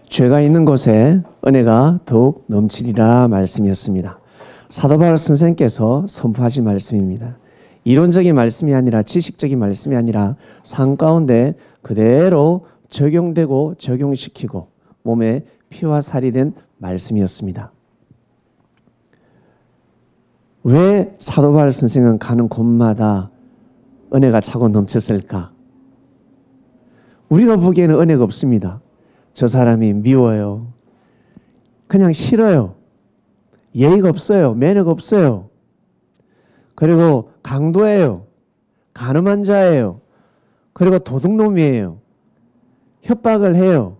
죄가 있는 곳에 은혜가 더욱 넘치리라 말씀이었습니다. 사도 바울 선생께서 선포하신 말씀입니다. 이론적인 말씀이 아니라 지식적인 말씀이 아니라 삶 가운데 그대로 적용되고 적용시키고 몸에 피와 살이 된 말씀이었습니다. 왜 사도 바울 선생은 가는 곳마다 은혜가 차고 넘쳤을까? 우리가 보기에는 은혜가 없습니다. 저 사람이 미워요. 그냥 싫어요. 예의가 없어요. 매너가 없어요. 그리고 강도예요. 간음한 자예요. 그리고 도둑놈이에요. 협박을 해요.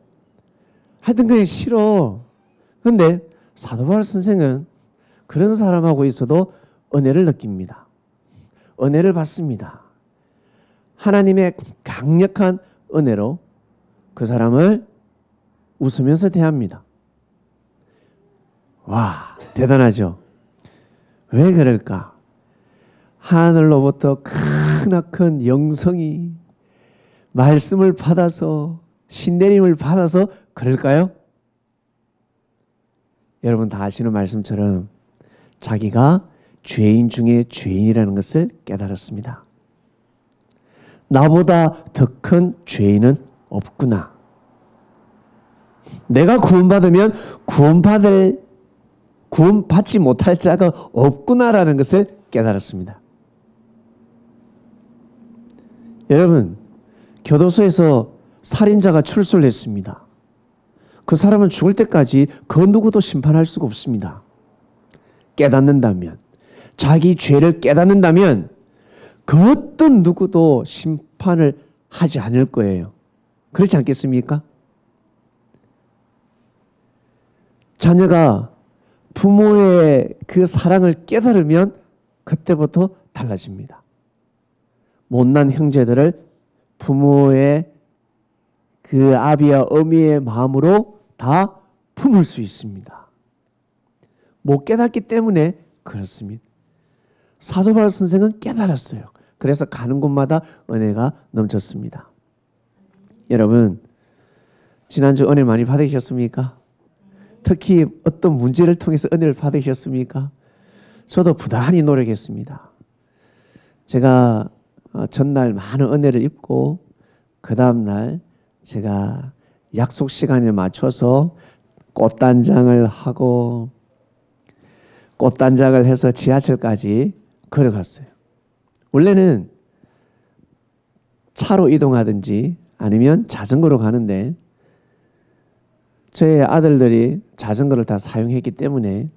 하여튼 그냥 싫어. 그런데 사도 바울 선생은 그런 사람하고 있어도 은혜를 느낍니다. 은혜를 받습니다. 하나님의 강력한 은혜로 그 사람을 웃으면서 대합니다. 와, 대단하죠? 왜 그럴까? 하늘로부터 크나큰 영성이 말씀을 받아서 신내림을 받아서 그럴까요? 여러분 다 아시는 말씀처럼 자기가 죄인 중에 죄인이라는 것을 깨달았습니다. 나보다 더 큰 죄인은 없구나. 내가 구원받으면 구원받지 못할 자가 없구나라는 것을 깨달았습니다. 여러분, 교도소에서 살인자가 출소를 했습니다. 그 사람은 죽을 때까지 그 누구도 심판할 수가 없습니다. 깨닫는다면, 자기 죄를 깨닫는다면 그 어떤 누구도 심판을 하지 않을 거예요. 그렇지 않겠습니까? 자녀가 부모의 그 사랑을 깨달으면 그때부터 달라집니다. 못난 형제들을 부모의 그 아비와 어미의 마음으로 다 품을 수 있습니다. 못 깨닫기 때문에 그렇습니다. 사도 바울 선생은 깨달았어요. 그래서 가는 곳마다 은혜가 넘쳤습니다. 여러분, 지난주 은혜 많이 받으셨습니까? 특히 어떤 문제를 통해서 은혜를 받으셨습니까? 저도 부단히 노력했습니다. 제가 전날 많은 은혜를 입고 그 다음날 제가 약속 시간에 맞춰서 꽃단장을 하고 꽃단장을 해서 지하철까지 걸어갔어요. 원래는 차로 이동하든지 아니면 자전거로 가는데 저희 아들들이 자전거를 다 사용했기 때문에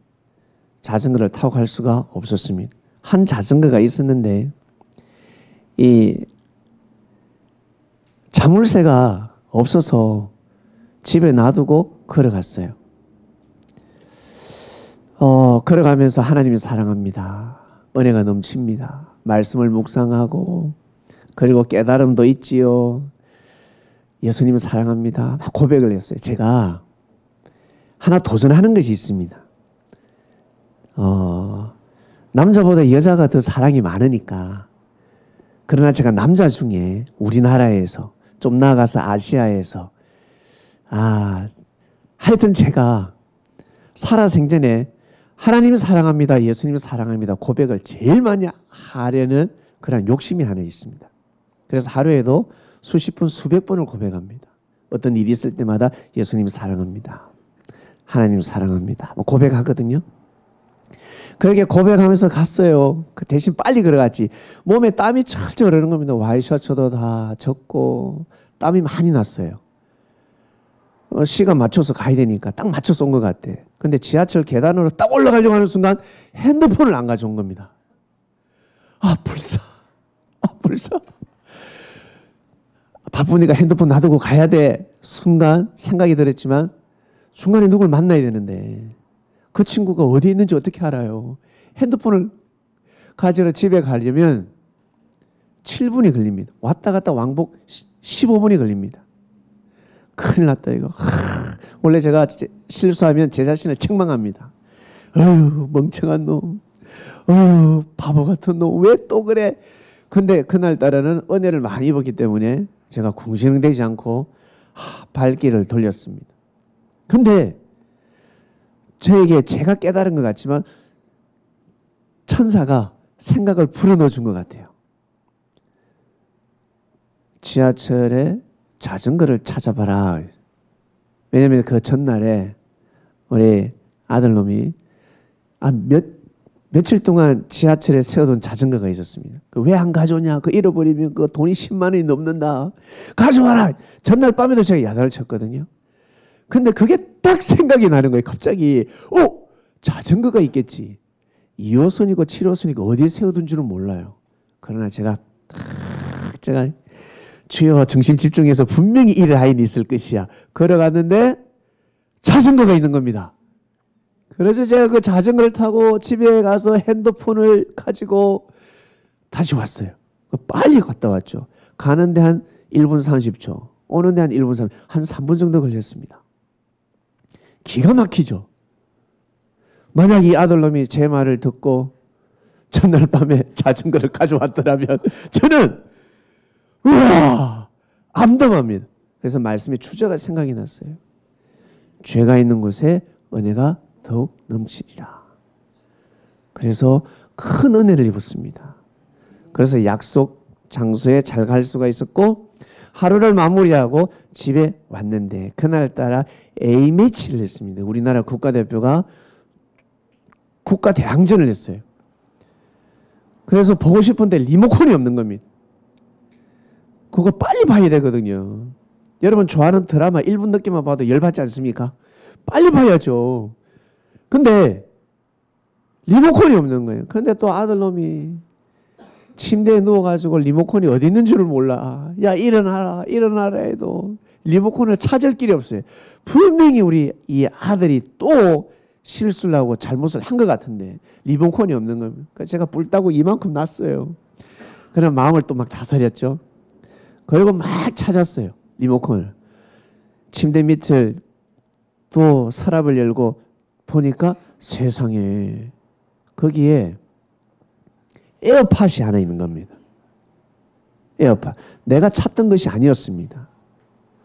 자전거를 타고 갈 수가 없었습니다. 한 자전거가 있었는데 이 자물쇠가 없어서 집에 놔두고 걸어갔어요. 걸어가면서 하나님이 사랑합니다. 은혜가 넘칩니다. 말씀을 묵상하고 그리고 깨달음도 있지요. 예수님을 사랑합니다. 막 고백을 했어요. 제가 하나 도전하는 것이 있습니다. 남자보다 여자가 더 사랑이 많으니까. 그러나 제가 남자 중에 우리나라에서 좀 나아가서 아시아에서 하여튼 제가 살아생전에 하나님 사랑합니다. 예수님 사랑합니다. 고백을 제일 많이 하려는 그런 욕심이 하나 있습니다. 그래서 하루에도 수십 번, 수백 번을 고백합니다. 어떤 일이 있을 때마다 예수님 사랑합니다. 하나님 사랑합니다. 고백하거든요. 그렇게 고백하면서 갔어요. 그 대신 빨리 걸어갔지. 몸에 땀이 철철 흐르는 겁니다. 와이셔츠도 다 젖고 땀이 많이 났어요. 시간 맞춰서 가야 되니까 딱 맞춰서 온 것 같아. 근데 지하철 계단으로 딱 올라가려고 하는 순간 핸드폰을 안 가져온 겁니다. 불사. 바쁘니까 핸드폰 놔두고 가야 돼. 순간 생각이 들었지만 중간에 누굴 만나야 되는데 그 친구가 어디 있는지 어떻게 알아요? 핸드폰을 가지러 집에 가려면 7분이 걸립니다. 왔다 갔다 왕복 15분이 걸립니다. 큰일 났다 이거. 원래 제가 실수하면 제 자신을 책망합니다. 멍청한 놈. 바보 같은 놈. 왜 또 그래? 근데 그날따라는 은혜를 많이 입었기 때문에 제가 궁시렁대지 않고 발길을 돌렸습니다. 근데 저에게 제가 깨달은 것 같지만 천사가 생각을 불어넣어 준 것 같아요. 지하철에 자전거를 찾아봐라. 왜냐하면 그 전날에 우리 아들놈이 며칠 동안 지하철에 세워둔 자전거가 있었습니다. 왜 안 가져오냐? 그 잃어버리면 그 돈이 10만 원이 넘는다. 가져와라. 전날 밤에도 제가 야단을 쳤거든요. 근데 그게 딱 생각이 나는 거예요. 갑자기 자전거가 있겠지. 2호선이고 7호선이고 어디에 세워둔 줄은 몰라요. 그러나 제가 주여 정신 집중해서 분명히 이 라인이 있을 것이야. 걸어갔는데 자전거가 있는 겁니다. 그래서 제가 그 자전거를 타고 집에 가서 핸드폰을 가지고 다시 왔어요. 빨리 갔다 왔죠. 가는데 한 1분 30초, 오는데 한 1분 30초, 한 3분 정도 걸렸습니다. 기가 막히죠. 만약 이 아들놈이 제 말을 듣고 전날 밤에 자전거를 가져왔더라면 저는 우와 암담합니다. 그래서 말씀의 주제가 생각이 났어요. 죄가 있는 곳에 은혜가 더욱 넘치리라. 그래서 큰 은혜를 입었습니다. 그래서 약속 장소에 잘 갈 수가 있었고 하루를 마무리하고 집에 왔는데 그날따라 A매치를 했습니다. 우리나라 국가대표가 국가대항전을 했어요. 그래서 보고 싶은데 리모컨이 없는 겁니다. 그거 빨리 봐야 되거든요. 여러분 좋아하는 드라마 1분 늦게만 봐도 열받지 않습니까? 빨리 봐야죠. 근데 리모컨이 없는 거예요. 근데 또 아들놈이 침대에 누워가지고 리모컨이 어디 있는 줄을 몰라. 야 일어나라 일어나라 해도 리모컨을 찾을 길이 없어요. 분명히 우리 이 아들이 또 실수를 하고 잘못을 한 것 같은데 리모컨이 없는 겁니다. 그러니까 제가 뿔 따고 이만큼 났어요. 그냥 마음을 또 막 다스렸죠. 그리고 막 찾았어요. 리모컨을. 침대 밑을 또 서랍을 열고 보니까 세상에 거기에 에어팟이 하나 있는 겁니다. 에어팟. 내가 찾던 것이 아니었습니다.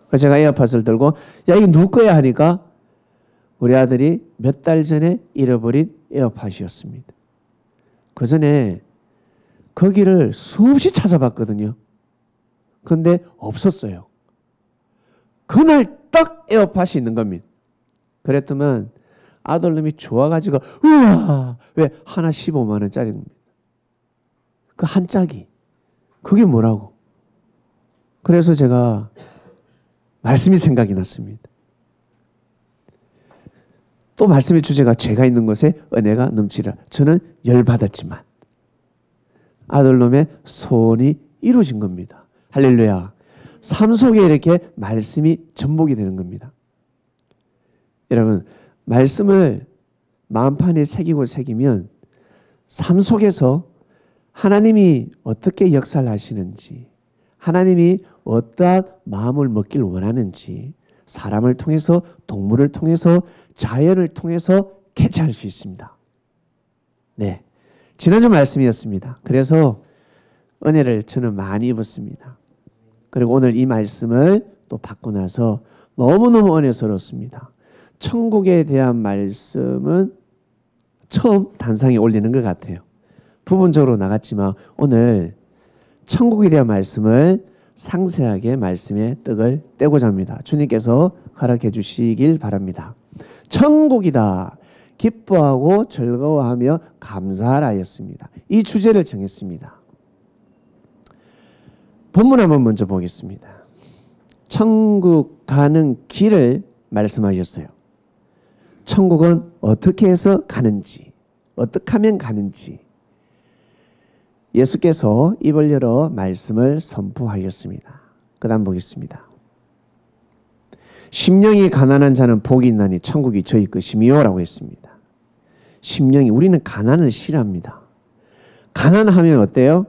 그래서 제가 에어팟을 들고 야 이거 누구 거야 하니까 우리 아들이 몇 달 전에 잃어버린 에어팟이었습니다. 그 전에 거기를 수없이 찾아봤거든요. 그런데 없었어요. 그날 딱 에어팟이 있는 겁니다. 그랬더만 아들놈이 좋아가지고 우와 왜 하나 15만 원짜리입니다. 그 한 짝이 그게 뭐라고. 그래서 제가 말씀이 생각이 났습니다. 또 말씀의 주제가 죄가 있는 곳에 은혜가 넘치라. 저는 열받았지만 아들놈의 소원이 이루어진 겁니다. 할렐루야. 삶 속에 이렇게 말씀이 전복이 되는 겁니다. 여러분 말씀을 마음판에 새기면 삶 속에서 하나님이 어떻게 역사를 하시는지, 하나님이 어떠한 마음을 먹길 원하는지 사람을 통해서, 동물을 통해서, 자연을 통해서 캐치할 수 있습니다. 네, 지난주 말씀이었습니다. 그래서 은혜를 저는 많이 입었습니다. 그리고 오늘 이 말씀을 또 받고 나서 너무너무 은혜스러웠습니다. 천국에 대한 말씀은 처음 단상에 올리는 것 같아요. 부분적으로 나갔지만 오늘 천국에 대한 말씀을 상세하게 말씀의 떡을 떼고자 합니다. 주님께서 허락해 주시길 바랍니다. 천국이다. 기뻐하고 즐거워하며 감사하라였습니다. 이 주제를 정했습니다. 본문 한번 먼저 보겠습니다. 천국 가는 길을 말씀하셨어요. 천국은 어떻게 해서 가는지, 어떻게 하면 가는지 예수께서 입을 열어 말씀을 선포하셨습니다. 그 다음 보겠습니다. 심령이 가난한 자는 복이 있나니 천국이 저희 것이미요 라고 했습니다. 심령이, 우리는 가난을 싫어합니다. 가난하면 어때요?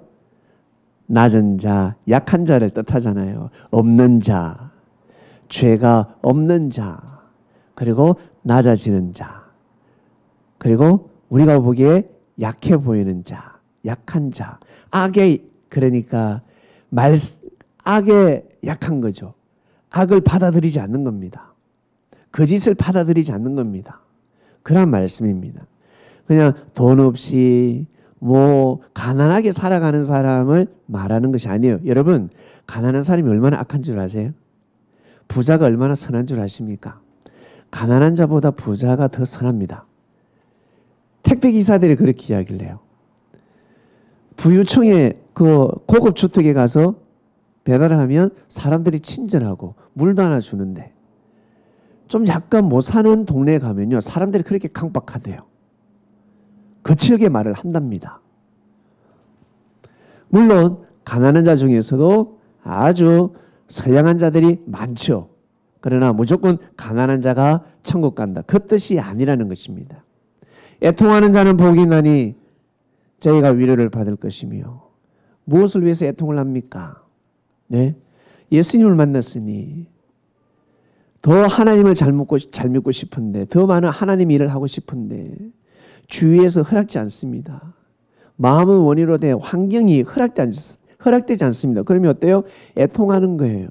낮은 자, 약한 자를 뜻하잖아요. 없는 자, 죄가 없는 자, 그리고 낮아지는 자, 그리고 우리가 보기에 약해 보이는 자, 약한 자, 악에, 그러니까 악에 약한 거죠. 악을 받아들이지 않는 겁니다. 거짓을 받아들이지 않는 겁니다. 그런 말씀입니다. 그냥 돈 없이 가난하게 살아가는 사람을 말하는 것이 아니에요. 여러분, 가난한 사람이 얼마나 악한 줄 아세요? 부자가 얼마나 선한 줄 아십니까? 가난한 자보다 부자가 더 선합니다. 택배기사들이 그렇게 이야기를 해요. 부유층의 그 고급 주택에 가서 배달을 하면 사람들이 친절하고 물도 하나 주는데, 좀 약간 못 사는 동네에 가면요, 사람들이 그렇게 강박하대요. 거칠게 말을 한답니다. 물론 가난한 자 중에서도 아주 선량한 자들이 많죠. 그러나 무조건 가난한 자가 천국 간다, 그 뜻이 아니라는 것입니다. 애통하는 자는 복이 나니 저희가 위로를 받을 것이며. 무엇을 위해서 애통을 합니까? 네? 예수님을 만났으니 더 하나님을 잘 믿고 싶은데, 더 많은 하나님 일을 하고 싶은데 주위에서 허락지 않습니다. 마음은 원이로되 환경이 허락되지 않습니다. 그러면 어때요? 애통하는 거예요.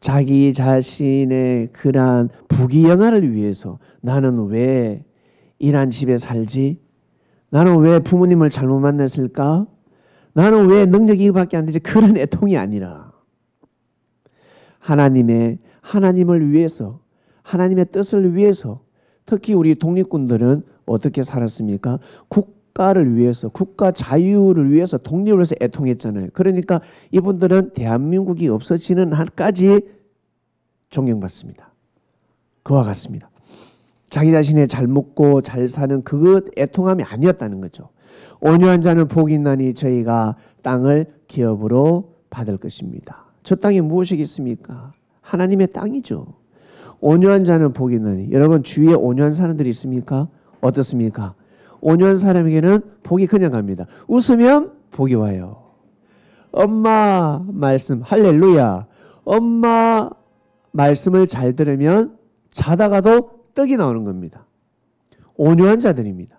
자기 자신의 그러한 부귀영화를 위해서, 나는 왜 이런 집에 살지? 나는 왜 부모님을 잘못 만났을까? 나는 왜 능력이 이거밖에 안 되지? 그런 애통이 아니라 하나님을 위해서, 하나님의 뜻을 위해서. 특히 우리 독립군들은 어떻게 살았습니까? 국가를 위해서, 국가 자유를 위해서, 독립을 위해서 애통했잖아요. 그러니까 이분들은 대한민국이 없어지는 한까지 존경받습니다. 그와 같습니다. 자기 자신의 잘 먹고 잘 사는 그것 애통함이 아니었다는 거죠. 온유한 자는 복이 있나니 저희가 땅을 기업으로 받을 것입니다. 저 땅이 무엇이겠습니까? 하나님의 땅이죠. 온유한 자는 복이 있나니. 여러분, 주위에 온유한 사람들이 있습니까? 어떻습니까? 온유한 사람에게는 복이 그냥 갑니다. 웃으면 복이 와요. 엄마 말씀, 할렐루야. 엄마 말씀을 잘 들으면 자다가도 떡이 나오는 겁니다. 온유한 자들입니다.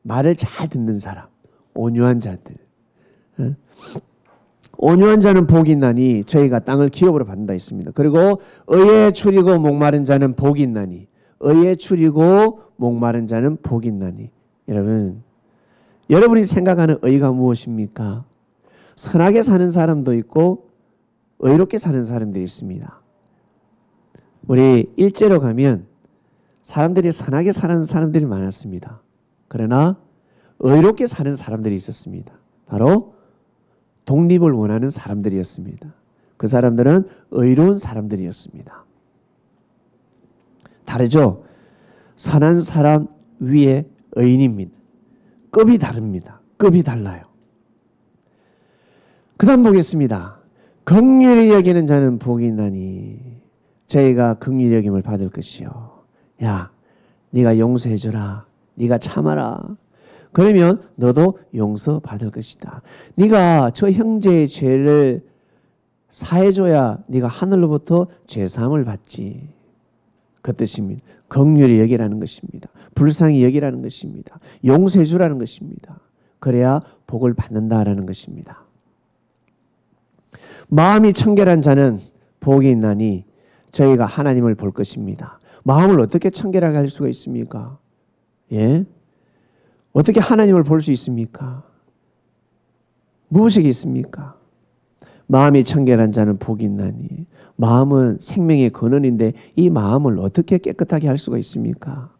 말을 잘 듣는 사람, 온유한 자들. 온유한 자는 복이 있나니 저희가 땅을 기업으로 받는다 했습니다. 그리고 의에 추리고 목마른 자는 복이 있나니, 의에 추리고 목마른 자는 복이 있나니. 여러분이 생각하는 의가 무엇입니까? 선하게 사는 사람도 있고 의롭게 사는 사람들이 있습니다. 우리 일제로 가면 사람들이 선하게 사는 사람들이 많았습니다. 그러나 의롭게 사는 사람들이 있었습니다. 바로 독립을 원하는 사람들이었습니다. 그 사람들은 의로운 사람들이었습니다. 다르죠? 선한 사람 위에 의인입니다. 급이 다릅니다. 급이 달라요. 그 다음 보겠습니다. 긍휼히 여기는 자는 복이 있나니 저희가 긍휼히 여김을 받을 것이요. 야, 네가 용서해줘라. 네가 참아라. 그러면 너도 용서받을 것이다. 네가 저 형제의 죄를 사해줘야 네가 하늘로부터 죄사함을 받지. 그 뜻입니다. 긍휼히 여기라는 것입니다. 불쌍히 여기라는 것입니다. 용서해주라는 것입니다. 그래야 복을 받는다라는 것입니다. 마음이 청결한 자는 복이 있나니 저희가 하나님을 볼 것입니다. 마음을 어떻게 청결하게 할 수가 있습니까? 예? 어떻게 하나님을 볼 수 있습니까? 무엇이 있습니까? 마음이 청결한 자는 복이 있나니. 마음은 생명의 근원인데 이 마음을 어떻게 깨끗하게 할 수가 있습니까?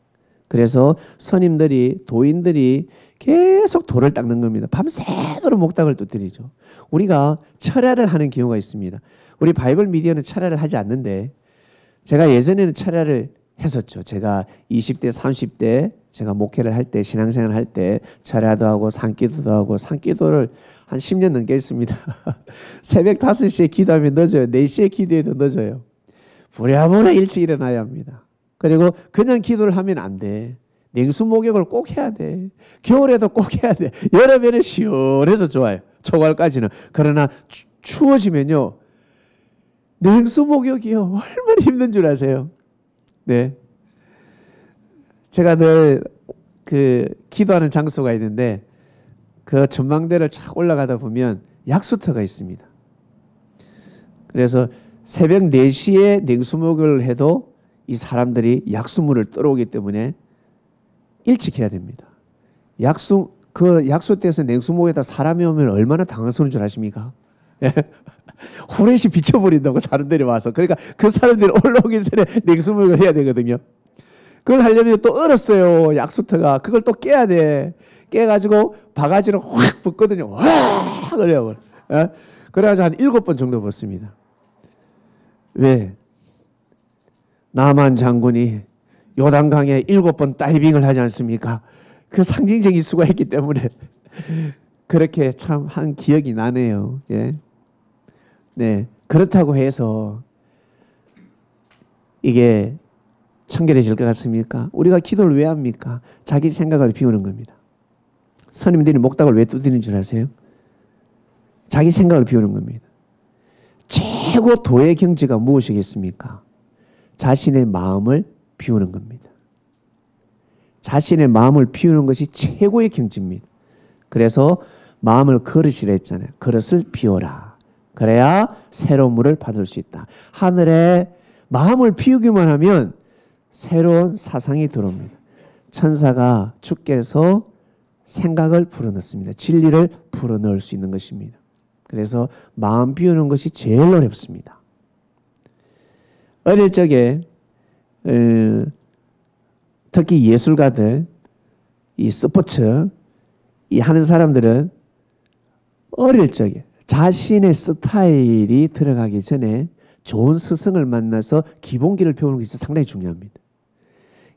그래서 스님들이, 도인들이 계속 돌을 닦는 겁니다. 밤새도록 목닥을 두드리죠. 우리가 철야를 하는 경우가 있습니다. 우리 바이블 미디어는 철야를 하지 않는데 제가 예전에는 철야를 했었죠. 제가 20대, 30대 제가 목회를 할 때, 신앙생활을 할 때 철야도 하고 산기도도 하고, 산기도를 한 10년 넘게 했습니다. 새벽 5시에 기도하면 늦어요. 4시에 기도해도 늦어요. 부랴부랴 일찍 일어나야 합니다. 그리고 그냥 기도를 하면 안 돼. 냉수 목욕을 꼭 해야 돼. 겨울에도 꼭 해야 돼. 여름에는 시원해서 좋아요. 초가을까지는. 그러나 추워지면요, 냉수 목욕이요, 얼마나 힘든 줄 아세요? 네. 제가 늘 기도하는 장소가 있는데 그 전망대를 착 올라가다 보면 약수터가 있습니다. 그래서 새벽 4시에 냉수 목욕을 해도 이 사람들이 약수물을 떨어오기 때문에 일찍 해야 됩니다. 그 약수대에서 냉수 목욕에다 사람이 오면 얼마나 당황스러운 줄 아십니까? 후레쉬 비춰버린다고 사람들이 와서. 그러니까 그 사람들이 올라오기 전에 냉수 목욕을 해야 되거든요. 그걸 하려면 또 얼었어요. 약수터가. 그걸 또 깨야 돼. 깨가지고 바가지로 확 붓거든요. 확 그래요. 그래가지고 한 7번 정도 붓습니다. 왜? 나만 장군이 요단강에 7번 다이빙을 하지 않습니까? 그 상징적인 수가 있기 때문에 그렇게 참 한 기억이 나네요. 예. 네. 그렇다고 해서 이게 청결해질 것 같습니까? 우리가 기도를 왜 합니까? 자기 생각을 비우는 겁니다. 스님들이 목닥을 왜 두드리는 줄 아세요? 자기 생각을 비우는 겁니다. 최고 도의 경지가 무엇이겠습니까? 자신의 마음을 비우는 겁니다. 자신의 마음을 비우는 것이 최고의 경지입니다. 그래서 마음을 그릇이라 했잖아요. 그릇을 비워라. 그래야 새로운 물을 받을 수 있다. 하늘에 마음을 비우기만 하면 새로운 사상이 들어옵니다. 천사가 주께서 생각을 불어넣습니다. 진리를 불어넣을 수 있는 것입니다. 그래서 마음 비우는 것이 제일 어렵습니다. 어릴 적에 특히 예술가들, 이 스포츠 이 하는 사람들은 어릴 적에 자신의 스타일이 들어가기 전에 좋은 스승을 만나서 기본기를 배우는 것이 상당히 중요합니다.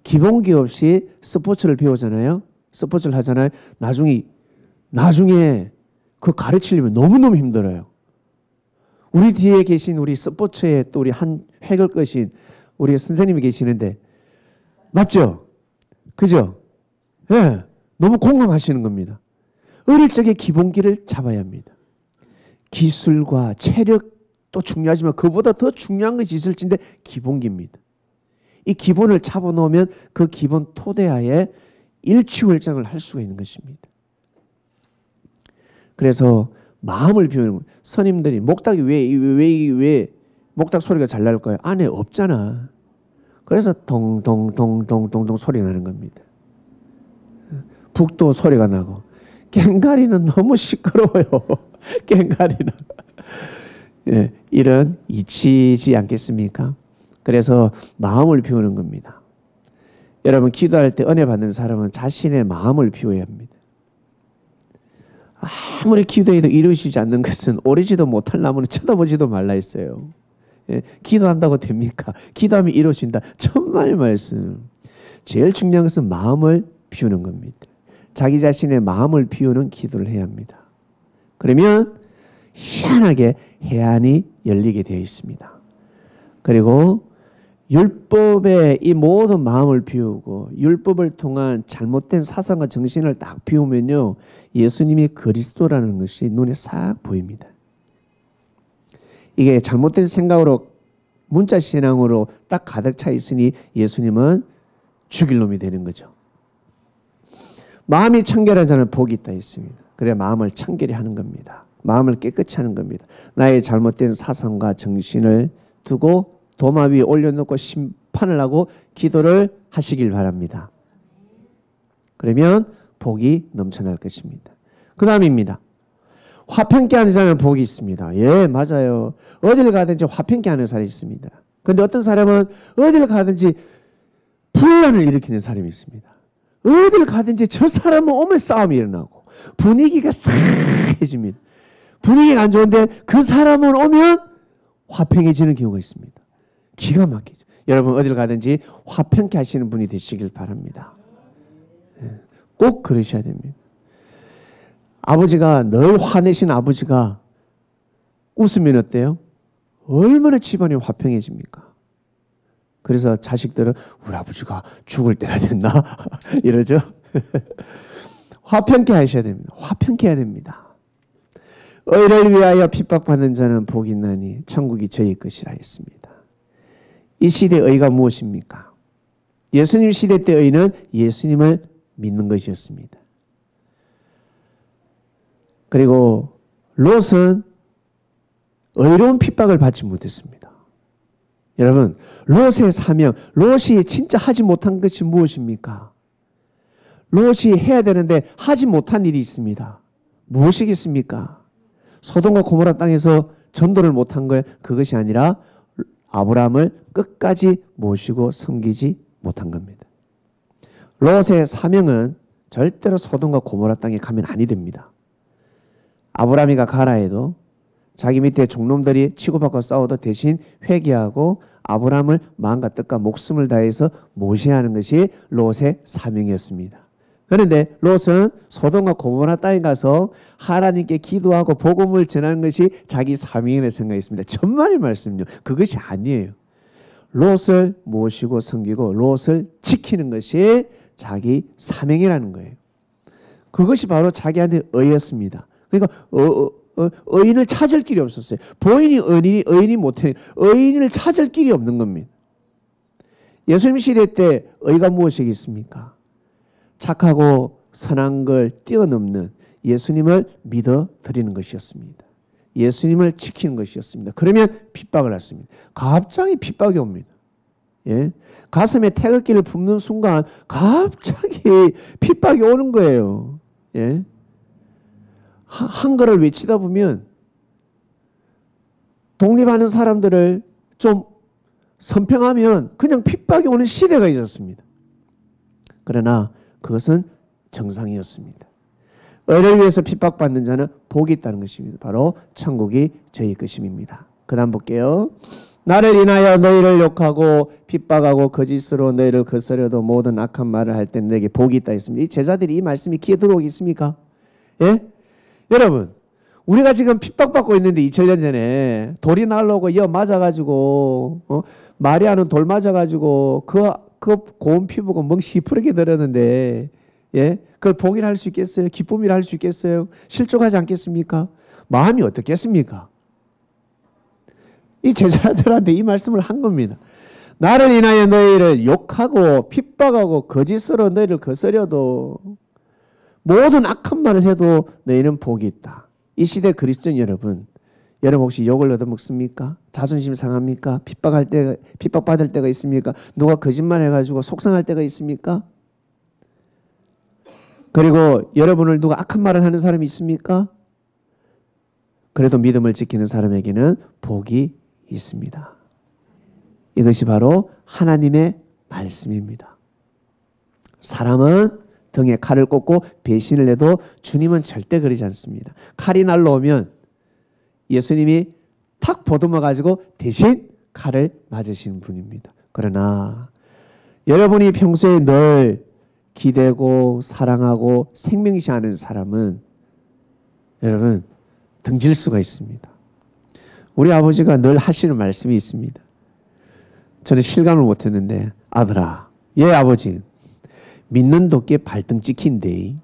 기본기 없이 스포츠를 배우잖아요. 스포츠를 하잖아요. 나중에 그 가르치려면 너무너무 힘들어요. 우리 뒤에 계신 우리 스포츠에 또 우리 한 획을 끄신 우리 선생님이 계시는데 맞죠? 그죠? 예, 네, 너무 공감하시는 겁니다. 어릴 적에 기본기를 잡아야 합니다. 기술과 체력도 중요하지만 그보다 더 중요한 것이 있을진데 기본기입니다. 이 기본을 잡아놓으면 그 기본 토대하에 일취월장을 할 수가 있는 것입니다. 그래서 마음을 비우는 스님들이 목닥이 왜 목닥 소리가 잘 날 거예요? 안에 없잖아. 그래서 동동동동동동 소리가 나는 겁니다. 북도 소리가 나고 꽹가리는 너무 시끄러워요. 꽹가리는 예, 이런 잊히지 않겠습니까? 그래서 마음을 비우는 겁니다. 여러분 기도할 때 은혜 받는 사람은 자신의 마음을 비워야 합니다. 아무리 기도해도 이루어지지 않는 것은 오르지도 못할 나무는 쳐다보지도 말라 했어요. 예, 기도한다고 됩니까? 기도하면 이루어진다. 천만의 말씀. 제일 중요한 것은 마음을 비우는 겁니다. 자기 자신의 마음을 비우는 기도를 해야 합니다. 그러면 희한하게 해안이 열리게 되어 있습니다. 그리고 율법의 이 모든 마음을 비우고 율법을 통한 잘못된 사상과 정신을 딱 비우면요, 예수님이 그리스도라는 것이 눈에 싹 보입니다. 이게 잘못된 생각으로 문자 신앙으로 딱 가득 차 있으니 예수님은 죽일 놈이 되는 거죠. 마음이 청결한 자는 복이 있다 했습니다. 그래 마음을 청결히 하는 겁니다. 마음을 깨끗이 하는 겁니다. 나의 잘못된 사상과 정신을 두고 도마 위에 올려놓고 심판을 하고 기도를 하시길 바랍니다. 그러면 복이 넘쳐날 것입니다. 그 다음입니다. 화평케 하는 자는 복이 있습니다. 예, 맞아요. 어딜 가든지 화평케 하는 사람이 있습니다. 그런데 어떤 사람은 어딜 가든지 분란을 일으키는 사람이 있습니다. 어딜 가든지 저 사람은 오면 싸움이 일어나고 분위기가 싸해집니다. 분위기가 안 좋은데 그 사람은 오면 화평해지는 경우가 있습니다. 기가 막히죠. 여러분 어딜 가든지 화평케 하시는 분이 되시길 바랍니다. 꼭 그러셔야 됩니다. 아버지가 늘 화내신 아버지가 웃으면 어때요? 얼마나 집안이 화평해집니까? 그래서 자식들은 우리 아버지가 죽을 때가 됐나? 이러죠. 화평케 하셔야 됩니다. 화평케 해야 됩니다. 의를 위하여 핍박받는 자는 복이 있나니 천국이 저희 것이라 했습니다. 이 시대의 의가 무엇입니까? 예수님 시대 때 의는 예수님을 믿는 것이었습니다. 그리고 롯은 의로운 핍박을 받지 못했습니다. 여러분, 롯의 사명, 롯이 진짜 하지 못한 것이 무엇입니까? 롯이 해야 되는데 하지 못한 일이 있습니다. 무엇이겠습니까? 소돔과 고모라 땅에서 전도를 못한 거예요. 그것이 아니라 아브라함을 끝까지 모시고 섬기지 못한 겁니다. 롯의 사명은 절대로 소돔과 고모라 땅에 가면 아니 됩니다. 아브라함이가 가라 해도 자기 밑에 종놈들이 치고받고 싸워도 대신 회개하고 아브라함을 마음과 뜻과 목숨을 다해서 모셔야 하는 것이 롯의 사명이었습니다. 그런데 롯은 소돔과 고모라 땅에 가서 하나님께 기도하고 복음을 전하는 것이 자기 사명이라고 생각했습니다. 천만의 말씀요. 그것이 아니에요. 롯을 모시고 섬기고 롯을 지키는 것이 자기 사명이라는 거예요. 그것이 바로 자기한테 의였습니다. 그러니까 의인을 찾을 길이 없었어요. 본인이 의인이 못해 의인을 찾을 길이 없는 겁니다. 예수님 시대 때 의가 무엇이겠습니까? 착하고 선한 걸 뛰어넘는 예수님을 믿어 드리는 것이었습니다. 예수님을 지키는 것이었습니다. 그러면 핍박을 했습니다. 갑자기 핍박이 옵니다. 예? 가슴에 태극기를 붓는 순간 갑자기 핍박이 오는 거예요. 예? 한글을 외치다 보면 독립하는 사람들을 좀 선평하면 그냥 핍박이 오는 시대가 있었습니다. 그러나 그것은 정상이었습니다. 의를 위해서 핍박받는 자는 복이 있다는 것입니다. 바로 천국이 저희 것임입니다. 그 다음 볼게요. 나를 인하여 너희를 욕하고 핍박하고 거짓으로 너희를 거스려도 모든 악한 말을 할 때 너에게 복이 있다 했습니다. 이 제자들이 이 말씀이 귀에 들어오겠습니까? 예? 여러분, 우리가 지금 핍박받고 있는데 2000년 전에 돌이 날라오고 여 맞아가지고 마리아는 돌 맞아가지고 그 고운 피부가 멍 시퍼렇게 들었는데 예? 그걸 복이라 할 수 있겠어요? 기쁨이라 할 수 있겠어요? 실족하지 않겠습니까? 마음이 어떻겠습니까? 이 제자들한테 이 말씀을 한 겁니다. 나를 인하여 너희를 욕하고 핍박하고 거짓으로 너희를 거스려도 모든 악한 말을 해도 너희는 복이 있다. 이 시대 그리스도인 여러분 혹시 욕을 얻어먹습니까? 자존심 상합니까? 핍박받을 때가 있습니까? 누가 거짓말해가지고 속상할 때가 있습니까? 그리고 여러분을 누가 악한 말을 하는 사람이 있습니까? 그래도 믿음을 지키는 사람에게는 복이 있습니다. 이것이 바로 하나님의 말씀입니다. 사람은 등에 칼을 꽂고 배신을 해도 주님은 절대 그러지 않습니다. 칼이 날라오면 예수님이 탁 보듬어 가지고 대신 칼을 맞으시는 분입니다. 그러나 여러분이 평소에 늘 기대고 사랑하고 생명시하는 사람은 여러분 등질 수가 있습니다. 우리 아버지가 늘 하시는 말씀이 있습니다. 저는 실감을 못했는데 아들아, 예 아버지 믿는 도끼에 발등 찍힌대.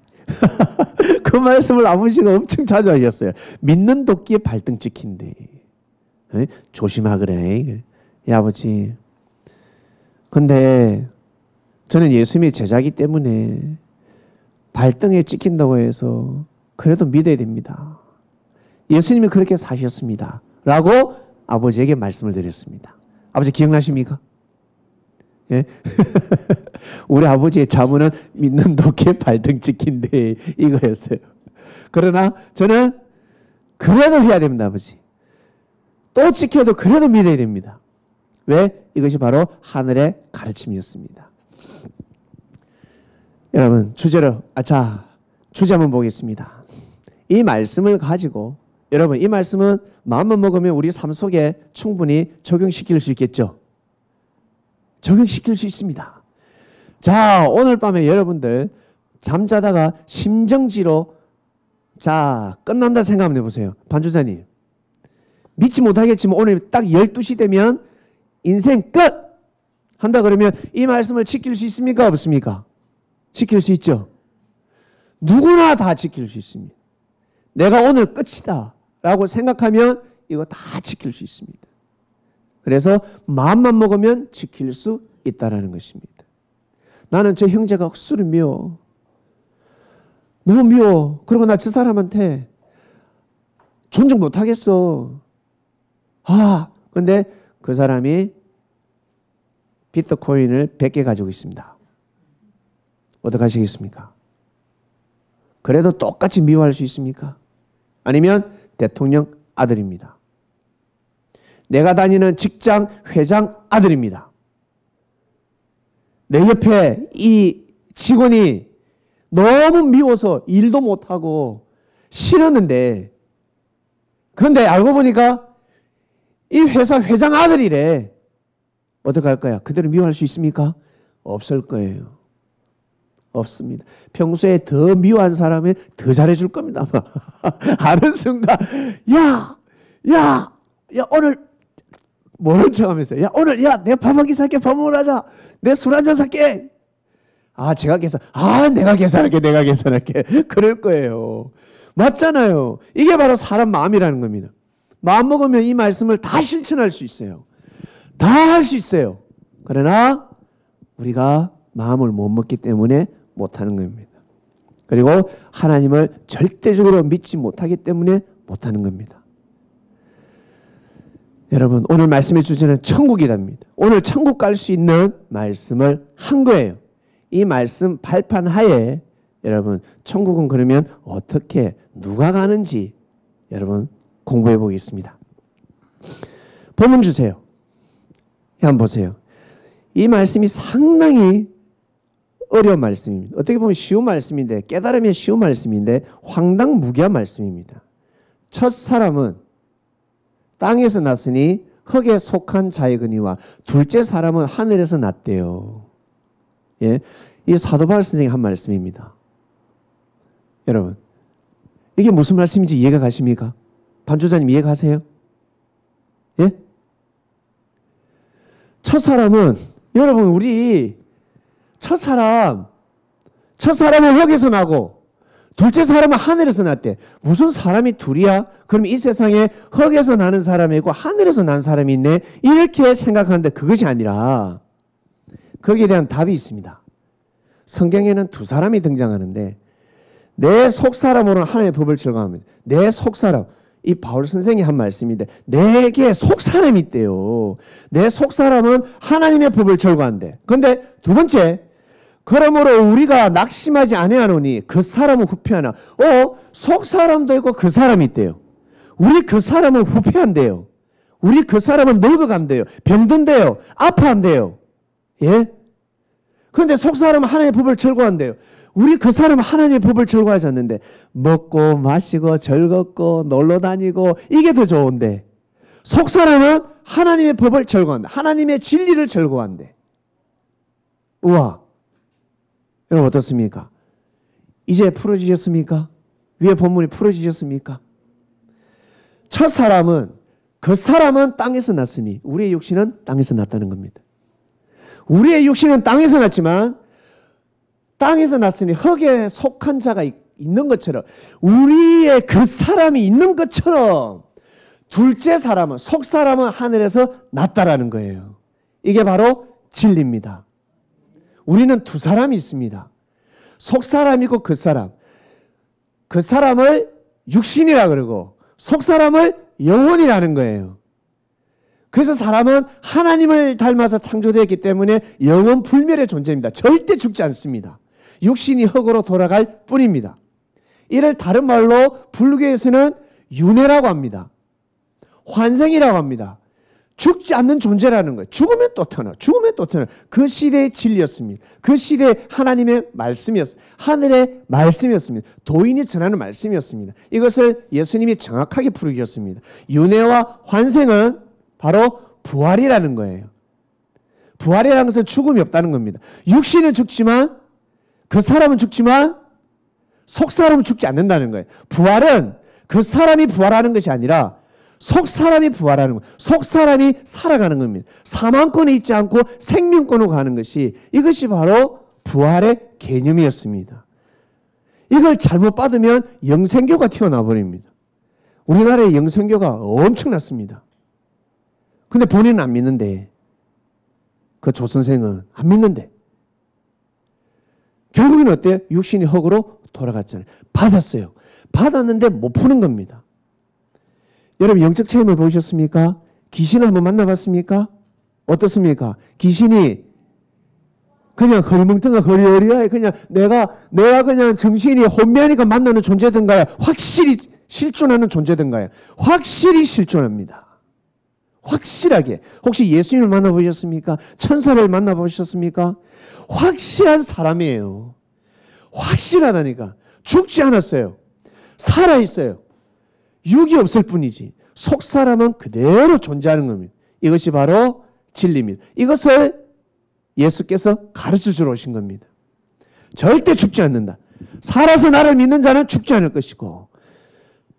그 말씀을 아버지가 엄청 자주 하셨어요. 믿는 도끼에 발등 찍힌대. 조심하그래. 예 아버지. 근데 저는 예수님의 제자이기 때문에 발등에 찍힌다고 해서 그래도 믿어야 됩니다. 예수님이 그렇게 사셨습니다. 라고 아버지에게 말씀을 드렸습니다. 아버지 기억나십니까? 예? 우리 아버지의 자문은 믿는 도끼에 발등 찍힌대 이거였어요. 그러나 저는 그래도 해야 됩니다. 아버지. 또 찍혀도 그래도 믿어야 됩니다. 왜? 이것이 바로 하늘의 가르침이었습니다. 여러분 주제로 주제 한번 보겠습니다. 이 말씀을 가지고 여러분 이 말씀은 마음만 먹으면 우리 삶 속에 충분히 적용시킬 수 있겠죠? 적용시킬 수 있습니다. 자, 오늘 밤에 여러분들 잠자다가 심정지로 끝난다 생각하면 해보세요. 반주사님 믿지 못하겠지만 오늘 딱 12시 되면 인생 끝! 한다 그러면 이 말씀을 지킬 수 있습니까? 없습니까? 지킬 수 있죠? 누구나 다 지킬 수 있습니다. 내가 오늘 끝이다 라고 생각하면 이거 다 지킬 수 있습니다. 그래서 마음만 먹으면 지킬 수 있다는 것입니다. 나는 저 형제가 억수로 미워. 너무 미워. 그리고 나 저 사람한테 존중 못하겠어. 근데 그 사람이 비트코인을 100개 가지고 있습니다. 어떻게 하시겠습니까? 그래도 똑같이 미워할 수 있습니까? 아니면 대통령 아들입니다. 내가 다니는 직장 회장 아들입니다. 내 옆에 이 직원이 너무 미워서 일도 못하고 싫었는데, 그런데 알고 보니까 이 회사 회장 아들이래. 어떻게 할 거야? 그대로 미워할 수 있습니까? 없을 거예요. 없습니다. 평소에 더 미워한 사람이 더 잘해줄 겁니다. 하는 순간, 야, 오늘 모른 척 하면서, 야, 오늘, 야, 내가 밥 한 끼 살게, 밥 먹으러 하자. 내 술 한 잔 살게. 내가 계산할게. 그럴 거예요. 맞잖아요. 이게 바로 사람 마음이라는 겁니다. 마음 먹으면 이 말씀을 다 실천할 수 있어요. 다 할 수 있어요. 그러나 우리가 마음을 못 먹기 때문에 못하는 겁니다. 그리고 하나님을 절대적으로 믿지 못하기 때문에 못하는 겁니다. 여러분, 오늘 말씀의 주제는 천국이랍니다. 오늘 천국 갈 수 있는 말씀을 한 거예요. 이 말씀 발판 하에 여러분, 천국은 그러면 어떻게 누가 가는지 여러분 공부해 보겠습니다. 본문 주세요. 한번 보세요. 이 말씀이 상당히 어려운 말씀입니다. 어떻게 보면 쉬운 말씀인데, 깨달으면 쉬운 말씀인데 황당무계한 말씀입니다. 첫 사람은 땅에서 났으니 흙에 속한 자이거니와 둘째 사람은 하늘에서 났대요. 예, 이 사도 바울 선생이 한 말씀입니다. 여러분, 이게 무슨 말씀인지 이해가 가십니까? 반주자님 이해가세요? 예? 첫 사람은, 여러분, 우리 첫 사람은 흙에서 나고 둘째 사람은 하늘에서 났대. 무슨 사람이 둘이야? 그럼 이 세상에 흙에서 나는 사람이 있고 하늘에서 난 사람이 있네. 이렇게 생각하는데 그것이 아니라 거기에 대한 답이 있습니다. 성경에는 두 사람이 등장하는데 내 속사람으로는 하나님의 법을 절거합니다. 내 속사람, 이 바울 선생이 한 말씀인데 내게 속사람이 있대요. 내 속사람은 하나님의 법을 절거한대. 그런데 두 번째, 그러므로 우리가 낙심하지 아니하노니 그 사람은 후패하나. 속사람도 있고 그 사람이 있대요. 우리 그 사람은 후패한대요. 우리 그 사람은 늙어간대요. 병든대요. 아파한대요. 예? 그런데 속사람은 하나님의 법을 절거한대요. 우리 그 사람은 하나님의 법을 절거하지 않는데 먹고 마시고 즐겁고 놀러 다니고 이게 더 좋은데, 속사람은 하나님의 법을 절거한다. 하나님의 진리를 절거한대. 우와, 여러분 어떻습니까? 이제 풀어지셨습니까? 위에 본문이 풀어지셨습니까? 첫 사람은, 그 사람은 땅에서 났으니 우리의 육신은 땅에서 났다는 겁니다. 우리의 육신은 땅에서 났지만 땅에서 났으니 흙에 속한 자가 있는 것처럼, 우리의 그 사람이 있는 것처럼 둘째 사람은, 속 사람은 하늘에서 났다라는 거예요. 이게 바로 진리입니다. 우리는 두 사람이 있습니다. 속 사람이 있고 그 사람. 그 사람을 육신이라 그러고 속 사람을 영혼이라는 거예요. 그래서 사람은 하나님을 닮아서 창조되었기 때문에 영원 불멸의 존재입니다. 절대 죽지 않습니다. 육신이 흙으로 돌아갈 뿐입니다. 이를 다른 말로 불교에서는 윤회라고 합니다. 환생이라고 합니다. 죽지 않는 존재라는 거예요. 죽으면 또 태어나. 그 시대의 진리였습니다. 그 시대의 하나님의 말씀이었습니다. 하늘의 말씀이었습니다. 도인이 전하는 말씀이었습니다. 이것을 예수님이 정확하게 풀어주셨습니다. 윤회와 환생은 바로 부활이라는 거예요. 부활이라는 것은 죽음이 없다는 겁니다. 육신은 죽지만, 그 사람은 죽지만 속 사람은 죽지 않는다는 거예요. 부활은 그 사람이 부활하는 것이 아니라 속 사람이 부활하는 거예요. 속 사람이 살아가는 겁니다. 사망권에 있지 않고 생명권으로 가는 것이, 이것이 바로 부활의 개념이었습니다. 이걸 잘못 받으면 영생교가 튀어나와 버립니다. 우리나라의 영생교가 엄청났습니다. 근데 본인은 안 믿는데, 그 조선생은 안 믿는데, 결국에는 어때요? 육신이 흙으로 돌아갔잖아요. 받았어요. 받았는데 못 푸는 겁니다. 여러분 영적 체험을 보셨습니까? 귀신을 한번 만나봤습니까? 어떻습니까? 귀신이 그냥 허리멍텅한 허리허리하게 그냥 내가 그냥 정신이 혼미하니까 만나는 존재든가요? 확실히 실존하는 존재든가요? 확실히 실존합니다. 확실하게. 혹시 예수님을 만나보셨습니까? 천사를 만나보셨습니까? 확실한 사람이에요. 확실하다니까. 죽지 않았어요. 살아있어요. 육이 없을 뿐이지. 속 사람은 그대로 존재하는 겁니다. 이것이 바로 진리입니다. 이것을 예수께서 가르쳐주러 오신 겁니다. 절대 죽지 않는다. 살아서 나를 믿는 자는 죽지 않을 것이고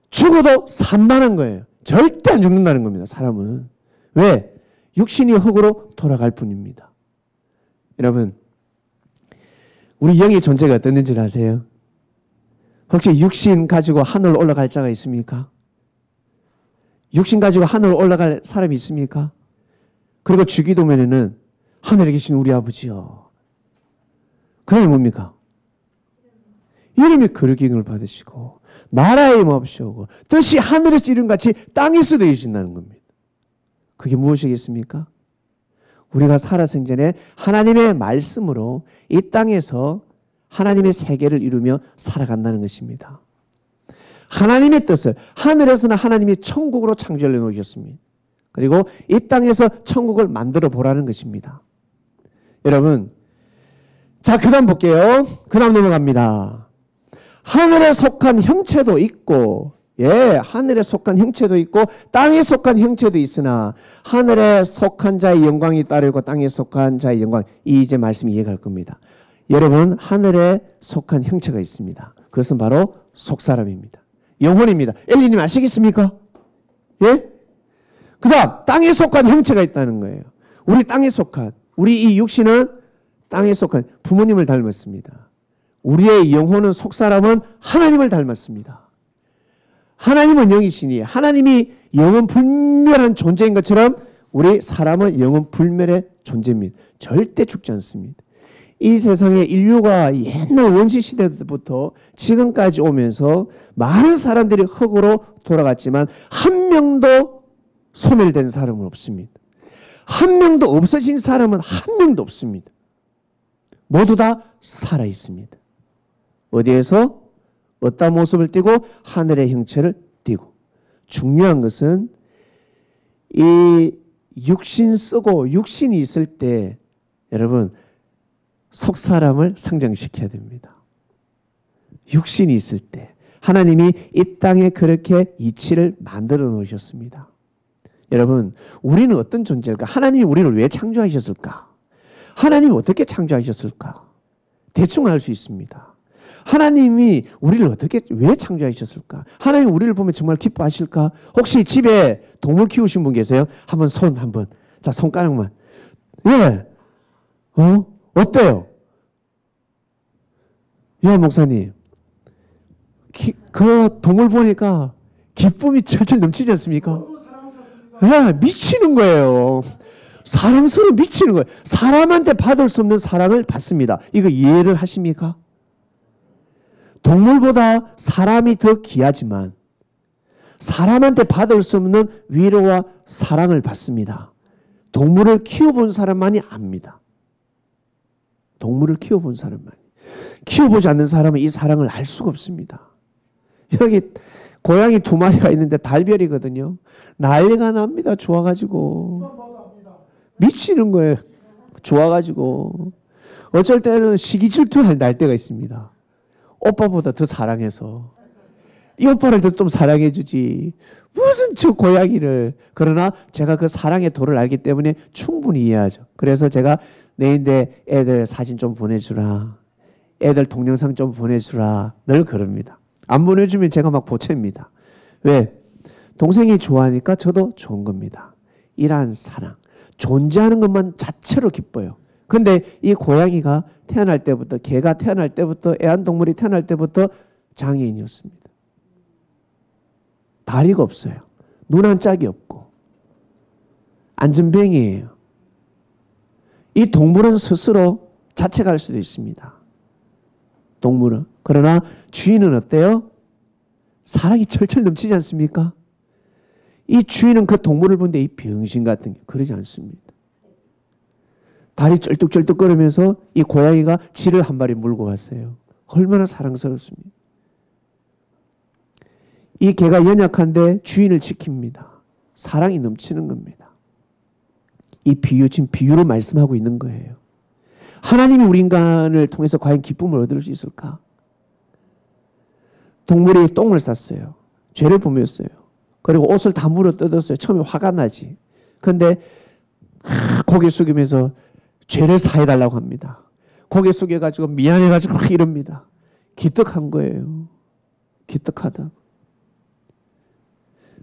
죽어도 산다는 거예요. 절대 안 죽는다는 겁니다. 사람은. 왜? 육신이 흙으로 돌아갈 뿐입니다. 여러분, 우리 영의 존재가 어떤 줄 아세요? 혹시 육신 가지고 하늘 올라갈 자가 있습니까? 육신 가지고 하늘 올라갈 사람이 있습니까? 그리고 주기도면에는 하늘에 계신 우리 아버지요. 그 다음에 뭡니까? 이름이 거룩임을 받으시고 나라의 몹시오고 뜻이 하늘에서 이룬같이 땅에서도 이루신다는 겁니다. 그게 무엇이겠습니까? 우리가 살아생전에 하나님의 말씀으로 이 땅에서 하나님의 세계를 이루며 살아간다는 것입니다. 하나님의 뜻을 하늘에서는 하나님이 천국으로 창조해 놓으셨습니다. 그리고 이 땅에서 천국을 만들어 보라는 것입니다. 여러분, 자, 그 다음 볼게요. 그 다음 넘어갑니다. 하늘에 속한 형체도 있고, 하늘에 속한 형체도 있고 땅에 속한 형체도 있으나 하늘에 속한 자의 영광이 따르고 땅에 속한 자의 영광, 이 이제 말씀이 이해갈 겁니다. 여러분, 하늘에 속한 형체가 있습니다. 그것은 바로 속사람입니다. 영혼입니다. 엘리님 아시겠습니까? 예? 그 다음 땅에 속한 형체가 있다는 거예요. 우리 땅에 속한, 우리 이 육신은 땅에 속한 부모님을 닮았습니다. 우리의 영혼은 속사람은 하나님을 닮았습니다. 하나님은 영이시니 하나님이 영은 불멸한 존재인 것처럼 우리 사람은 영은 불멸의 존재입니다. 절대 죽지 않습니다. 이 세상에 인류가 옛날 원시 시대부터 지금까지 오면서 많은 사람들이 흙으로 돌아갔지만 한 명도 소멸된 사람은 없습니다. 한 명도 없어진 사람은 한 명도 없습니다. 모두 다 살아 있습니다. 어디에서? 어떤 모습을 띠고? 하늘의 형체를 띠고. 중요한 것은 이 육신 쓰고 육신이 있을 때 여러분 속사람을 성장시켜야 됩니다. 육신이 있을 때 하나님이 이 땅에 그렇게 이치를 만들어 놓으셨습니다. 여러분, 우리는 어떤 존재일까? 하나님이 우리를 왜 창조하셨을까? 하나님이 어떻게 창조하셨을까? 대충 알 수 있습니다. 하나님이 우리를 어떻게 왜 창조하셨을까? 하나님 우리를 보면 정말 기뻐하실까? 혹시 집에 동물 키우신 분 계세요? 한번 손 한번. 자, 손가락만. 예. 어때요? 야, 목사님. 그 동물 보니까 기쁨이 철철 넘치지 않습니까? 예, 미치는 거예요. 사랑스러워 미치는 거예요. 사람한테 받을 수 없는 사랑을 받습니다. 이거 이해를 하십니까? 동물보다 사람이 더 귀하지만 사람한테 받을 수 없는 위로와 사랑을 받습니다. 동물을 키워본 사람만이 압니다. 동물을 키워본 사람만이. 키워보지 않는 사람은 이 사랑을 알 수가 없습니다. 여기 고양이 2마리가 있는데 달별이거든요. 난리가 납니다. 좋아가지고. 미치는 거예요. 좋아가지고. 어쩔 때는 시기 질투할 날 때가 있습니다. 오빠보다 더 사랑해서 이 오빠를 더 좀 사랑해주지 무슨 저 고양이를. 그러나 제가 그 사랑의 도를 알기 때문에 충분히 이해하죠. 그래서 제가 내일인데 애들 사진 좀 보내주라, 애들 동영상 좀 보내주라 늘 그럽니다. 안 보내주면 제가 막 보채입니다. 왜? 동생이 좋아하니까 저도 좋은 겁니다. 이러한 사랑, 존재하는 것만 자체로 기뻐요. 근데 이 고양이가 태어날 때부터, 개가 태어날 때부터, 애완동물이 태어날 때부터 장애인이었습니다. 다리가 없어요. 눈 한 짝이 없고 안전뱅이에요. 이 동물은 스스로 자책할 수도 있습니다. 동물은. 그러나 주인은 어때요? 사랑이 철철 넘치지 않습니까? 이 주인은 그 동물을 보는데 이 병신 같은 게 그러지 않습니다. 발이 쩔뚝쩔뚝거리면서 이 고양이가 쥐를 한 마리 물고 왔어요. 얼마나 사랑스럽습니까? 이 개가 연약한데 주인을 지킵니다. 사랑이 넘치는 겁니다. 이 비유, 지금 비유로 말씀하고 있는 거예요. 하나님이 우리 인간을 통해서 과연 기쁨을 얻을 수 있을까? 동물이 똥을 쌌어요. 죄를 범했어요. 그리고 옷을 다 물어 뜯었어요. 처음에 화가 나지. 그런데 고개 숙이면서 죄를 사해달라고 합니다. 고개 숙여가지고 미안해가지고 막 이럽니다. 기특한 거예요. 기특하다.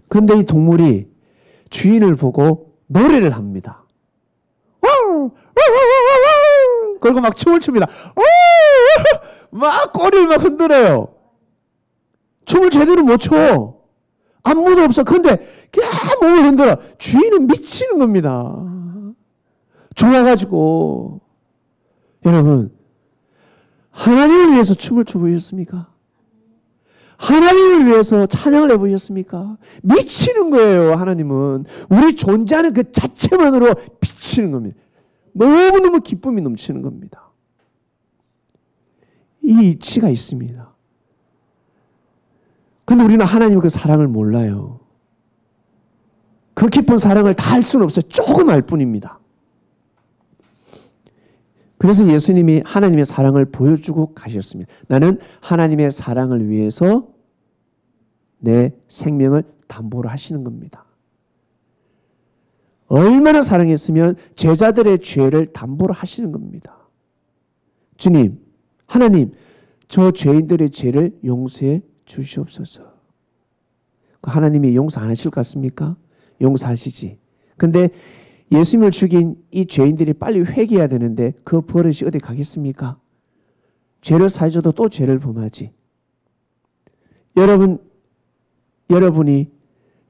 그런데 이 동물이 주인을 보고 노래를 합니다. 그리고 막 춤을 춥니다. 막 꼬리를 막 흔들어요. 춤을 제대로 못 춰. 안무도 없어. 그런데 몸을 흔들어. 주인은 미치는 겁니다. 좋아가지고. 여러분, 하나님을 위해서 춤을 춰보셨습니까? 하나님을 위해서 찬양을 해보셨습니까? 미치는 거예요. 하나님은 우리 존재하는 그 자체만으로 미치는 겁니다. 너무너무 기쁨이 넘치는 겁니다. 이 이치가 있습니다. 그런데 우리는 하나님의 그 사랑을 몰라요. 그 깊은 사랑을 다 알 수는 없어요. 조금 알 뿐입니다. 그래서 예수님이 하나님의 사랑을 보여주고 가셨습니다. 나는 하나님의 사랑을 위해서 내 생명을 담보로 하시는 겁니다. 얼마나 사랑했으면 제자들의 죄를 담보로 하시는 겁니다. 주님, 하나님, 저 죄인들의 죄를 용서해 주시옵소서. 하나님이 용서 안 하실 것 같습니까? 용서하시지. 근데 예수님을 죽인 이 죄인들이 빨리 회개해야 되는데 그 버릇이 어디 가겠습니까? 죄를 사해줘도 또 죄를 범하지.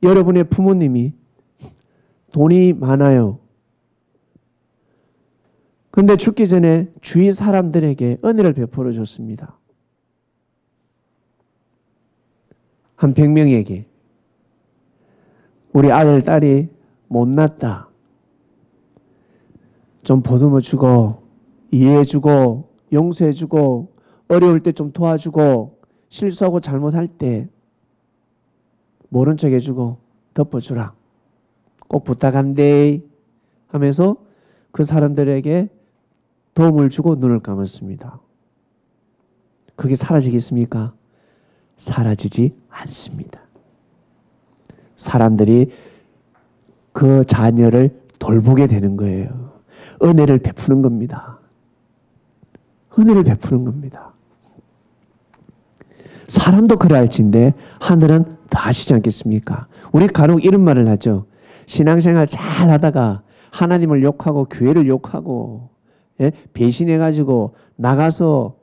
여러분의 부모님이 돈이 많아요. 근데 죽기 전에 주위 사람들에게 은혜를 베풀어 줬습니다. 한 100명에게. 우리 아들, 딸이 못났다. 좀 보듬어주고, 이해해주고, 용서해주고, 어려울 때 좀 도와주고, 실수하고 잘못할 때 모른 척 해주고 덮어주라. 꼭 부탁한대 하면서 그 사람들에게 도움을 주고 눈을 감았습니다. 그게 사라지겠습니까? 사라지지 않습니다. 사람들이 그 자녀를 돌보게 되는 거예요. 은혜를 베푸는 겁니다. 은혜를 베푸는 겁니다. 사람도 그래 할진데 하늘은 다 하시지 않겠습니까? 우리 간혹 이런 말을 하죠. 신앙생활 잘 하다가 하나님을 욕하고 교회를 욕하고 배신해가지고 나가서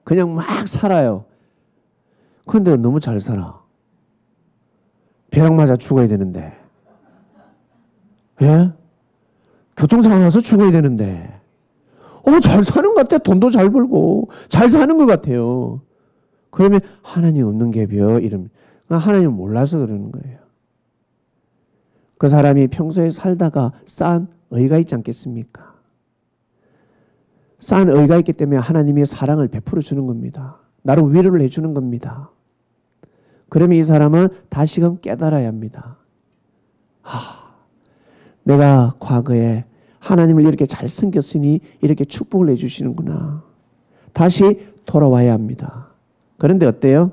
그냥 막 살아요. 그런데 너무 잘 살아. 벼락 맞아 죽어야 되는데. 예? 교통사고 나서 죽어야 되는데. 잘 사는 것 같아. 돈도 잘 벌고 잘 사는 것 같아요. 그러면 하나님 없는 게벼 이러면 하나님을 몰라서 그러는 거예요. 그 사람이 평소에 살다가 쌓은 의가 있지 않겠습니까? 쌓은 의가 있기 때문에 하나님의 사랑을 베풀어 주는 겁니다. 나를 위로를 해주는 겁니다. 그러면 이 사람은 다시금 깨달아야 합니다. 내가 과거에 하나님을 이렇게 잘 섬겼으니 이렇게 축복을 해주시는구나. 다시 돌아와야 합니다. 그런데 어때요?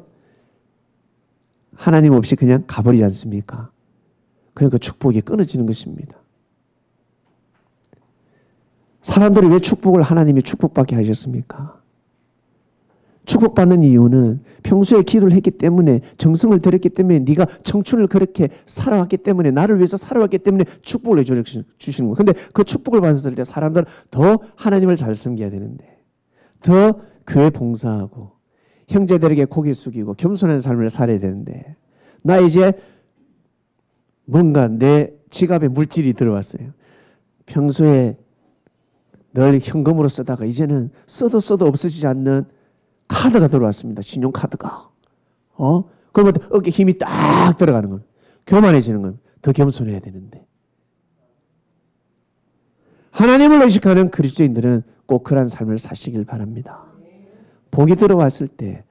하나님 없이 그냥 가버리지 않습니까? 그러니까 축복이 끊어지는 것입니다. 사람들이 왜 축복을 하나님이 축복받게 하셨습니까? 축복받는 이유는 평소에 기도를 했기 때문에 정성을 들였기 때문에 네가 청춘을 그렇게 살아왔기 때문에 나를 위해서 살아왔기 때문에 축복을 해주시는 거예요. 그런데 그 축복을 받았을 때 사람들은 더 하나님을 잘 섬겨야 되는데 더 교회 봉사하고 형제들에게 고개 숙이고 겸손한 삶을 살아야 되는데 나 이제 뭔가 내 지갑에 물질이 들어왔어요. 평소에 늘 현금으로 쓰다가 이제는 써도 없어지지 않는 카드가 들어왔습니다. 신용카드가. 그러면 어깨에 힘이 딱 들어가는 겁니다. 교만해지는 겁니다. 더 겸손해야 되는데. 하나님을 의식하는 그리스도인들은 꼭 그런 삶을 사시길 바랍니다. 복이 들어왔을 때,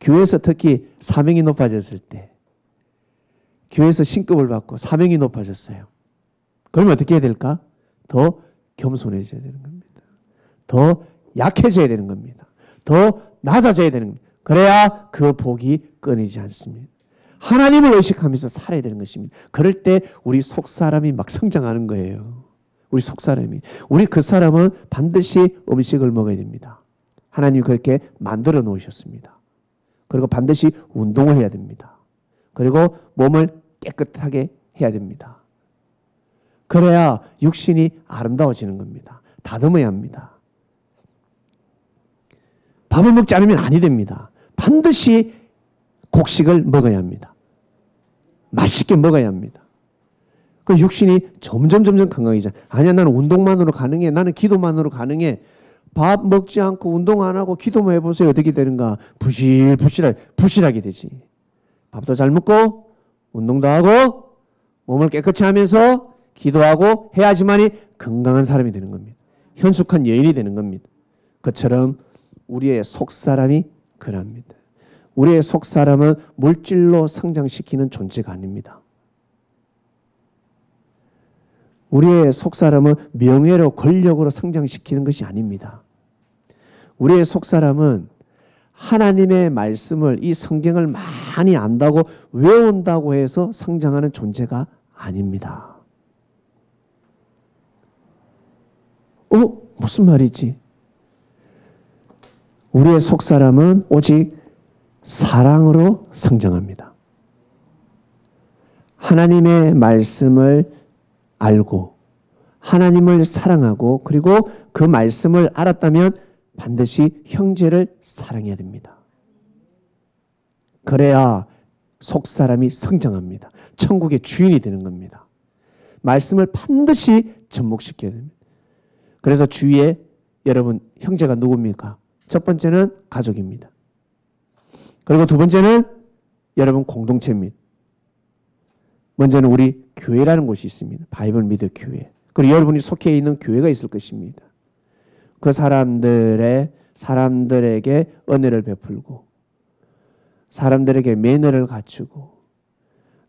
교회에서 특히 사명이 높아졌을 때, 교회에서 신급을 받고 사명이 높아졌어요. 그러면 어떻게 해야 될까? 더 겸손해져야 되는 겁니다. 더 약해져야 되는 겁니다. 더 낮아져야 되는 겁니다. 그래야 그 복이 끊이지 않습니다. 하나님을 의식하면서 살아야 되는 것입니다. 그럴 때 우리 속사람이 막 성장하는 거예요. 우리 속사람이. 우리 그 사람은 반드시 음식을 먹어야 됩니다. 하나님이 그렇게 만들어 놓으셨습니다. 그리고 반드시 운동을 해야 됩니다. 그리고 몸을 깨끗하게 해야 됩니다. 그래야 육신이 아름다워지는 겁니다. 다듬어야 합니다. 밥을 먹지 않으면 아니 됩니다. 반드시 곡식을 먹어야 합니다. 맛있게 먹어야 합니다. 그 육신이 점점 건강해져. 아니야, 나는 운동만으로 가능해. 나는 기도만으로 가능해. 밥 먹지 않고 운동 안 하고 기도만 해보세요. 어떻게 되는가? 부실하게 되지. 밥도 잘 먹고 운동도 하고 몸을 깨끗이 하면서 기도하고 해야지만이 건강한 사람이 되는 겁니다. 현숙한 여인이 되는 겁니다. 그처럼 우리의 속사람이 그럽니다. 우리의 속사람은 물질로 성장시키는 존재가 아닙니다. 우리의 속사람은 명예로 권력으로 성장시키는 것이 아닙니다. 우리의 속사람은 하나님의 말씀을, 이 성경을 많이 안다고 외운다고 해서 성장하는 존재가 아닙니다. 무슨 말이지? 우리의 속사람은 오직 사랑으로 성장합니다. 하나님의 말씀을 알고 하나님을 사랑하고 그리고 그 말씀을 알았다면 반드시 형제를 사랑해야 됩니다. 그래야 속사람이 성장합니다. 천국의 주인이 되는 겁니다. 말씀을 반드시 접목시켜야 됩니다. 그래서 주위에 여러분 형제가 누굽니까? 첫 번째는 가족입니다. 그리고 두 번째는 여러분 공동체입니다. 먼저는 우리 교회라는 곳이 있습니다. 바이블 미드 교회. 그리고 여러분이 속해 있는 교회가 있을 것입니다. 그 사람들에게 은혜를 베풀고 사람들에게 매너를 갖추고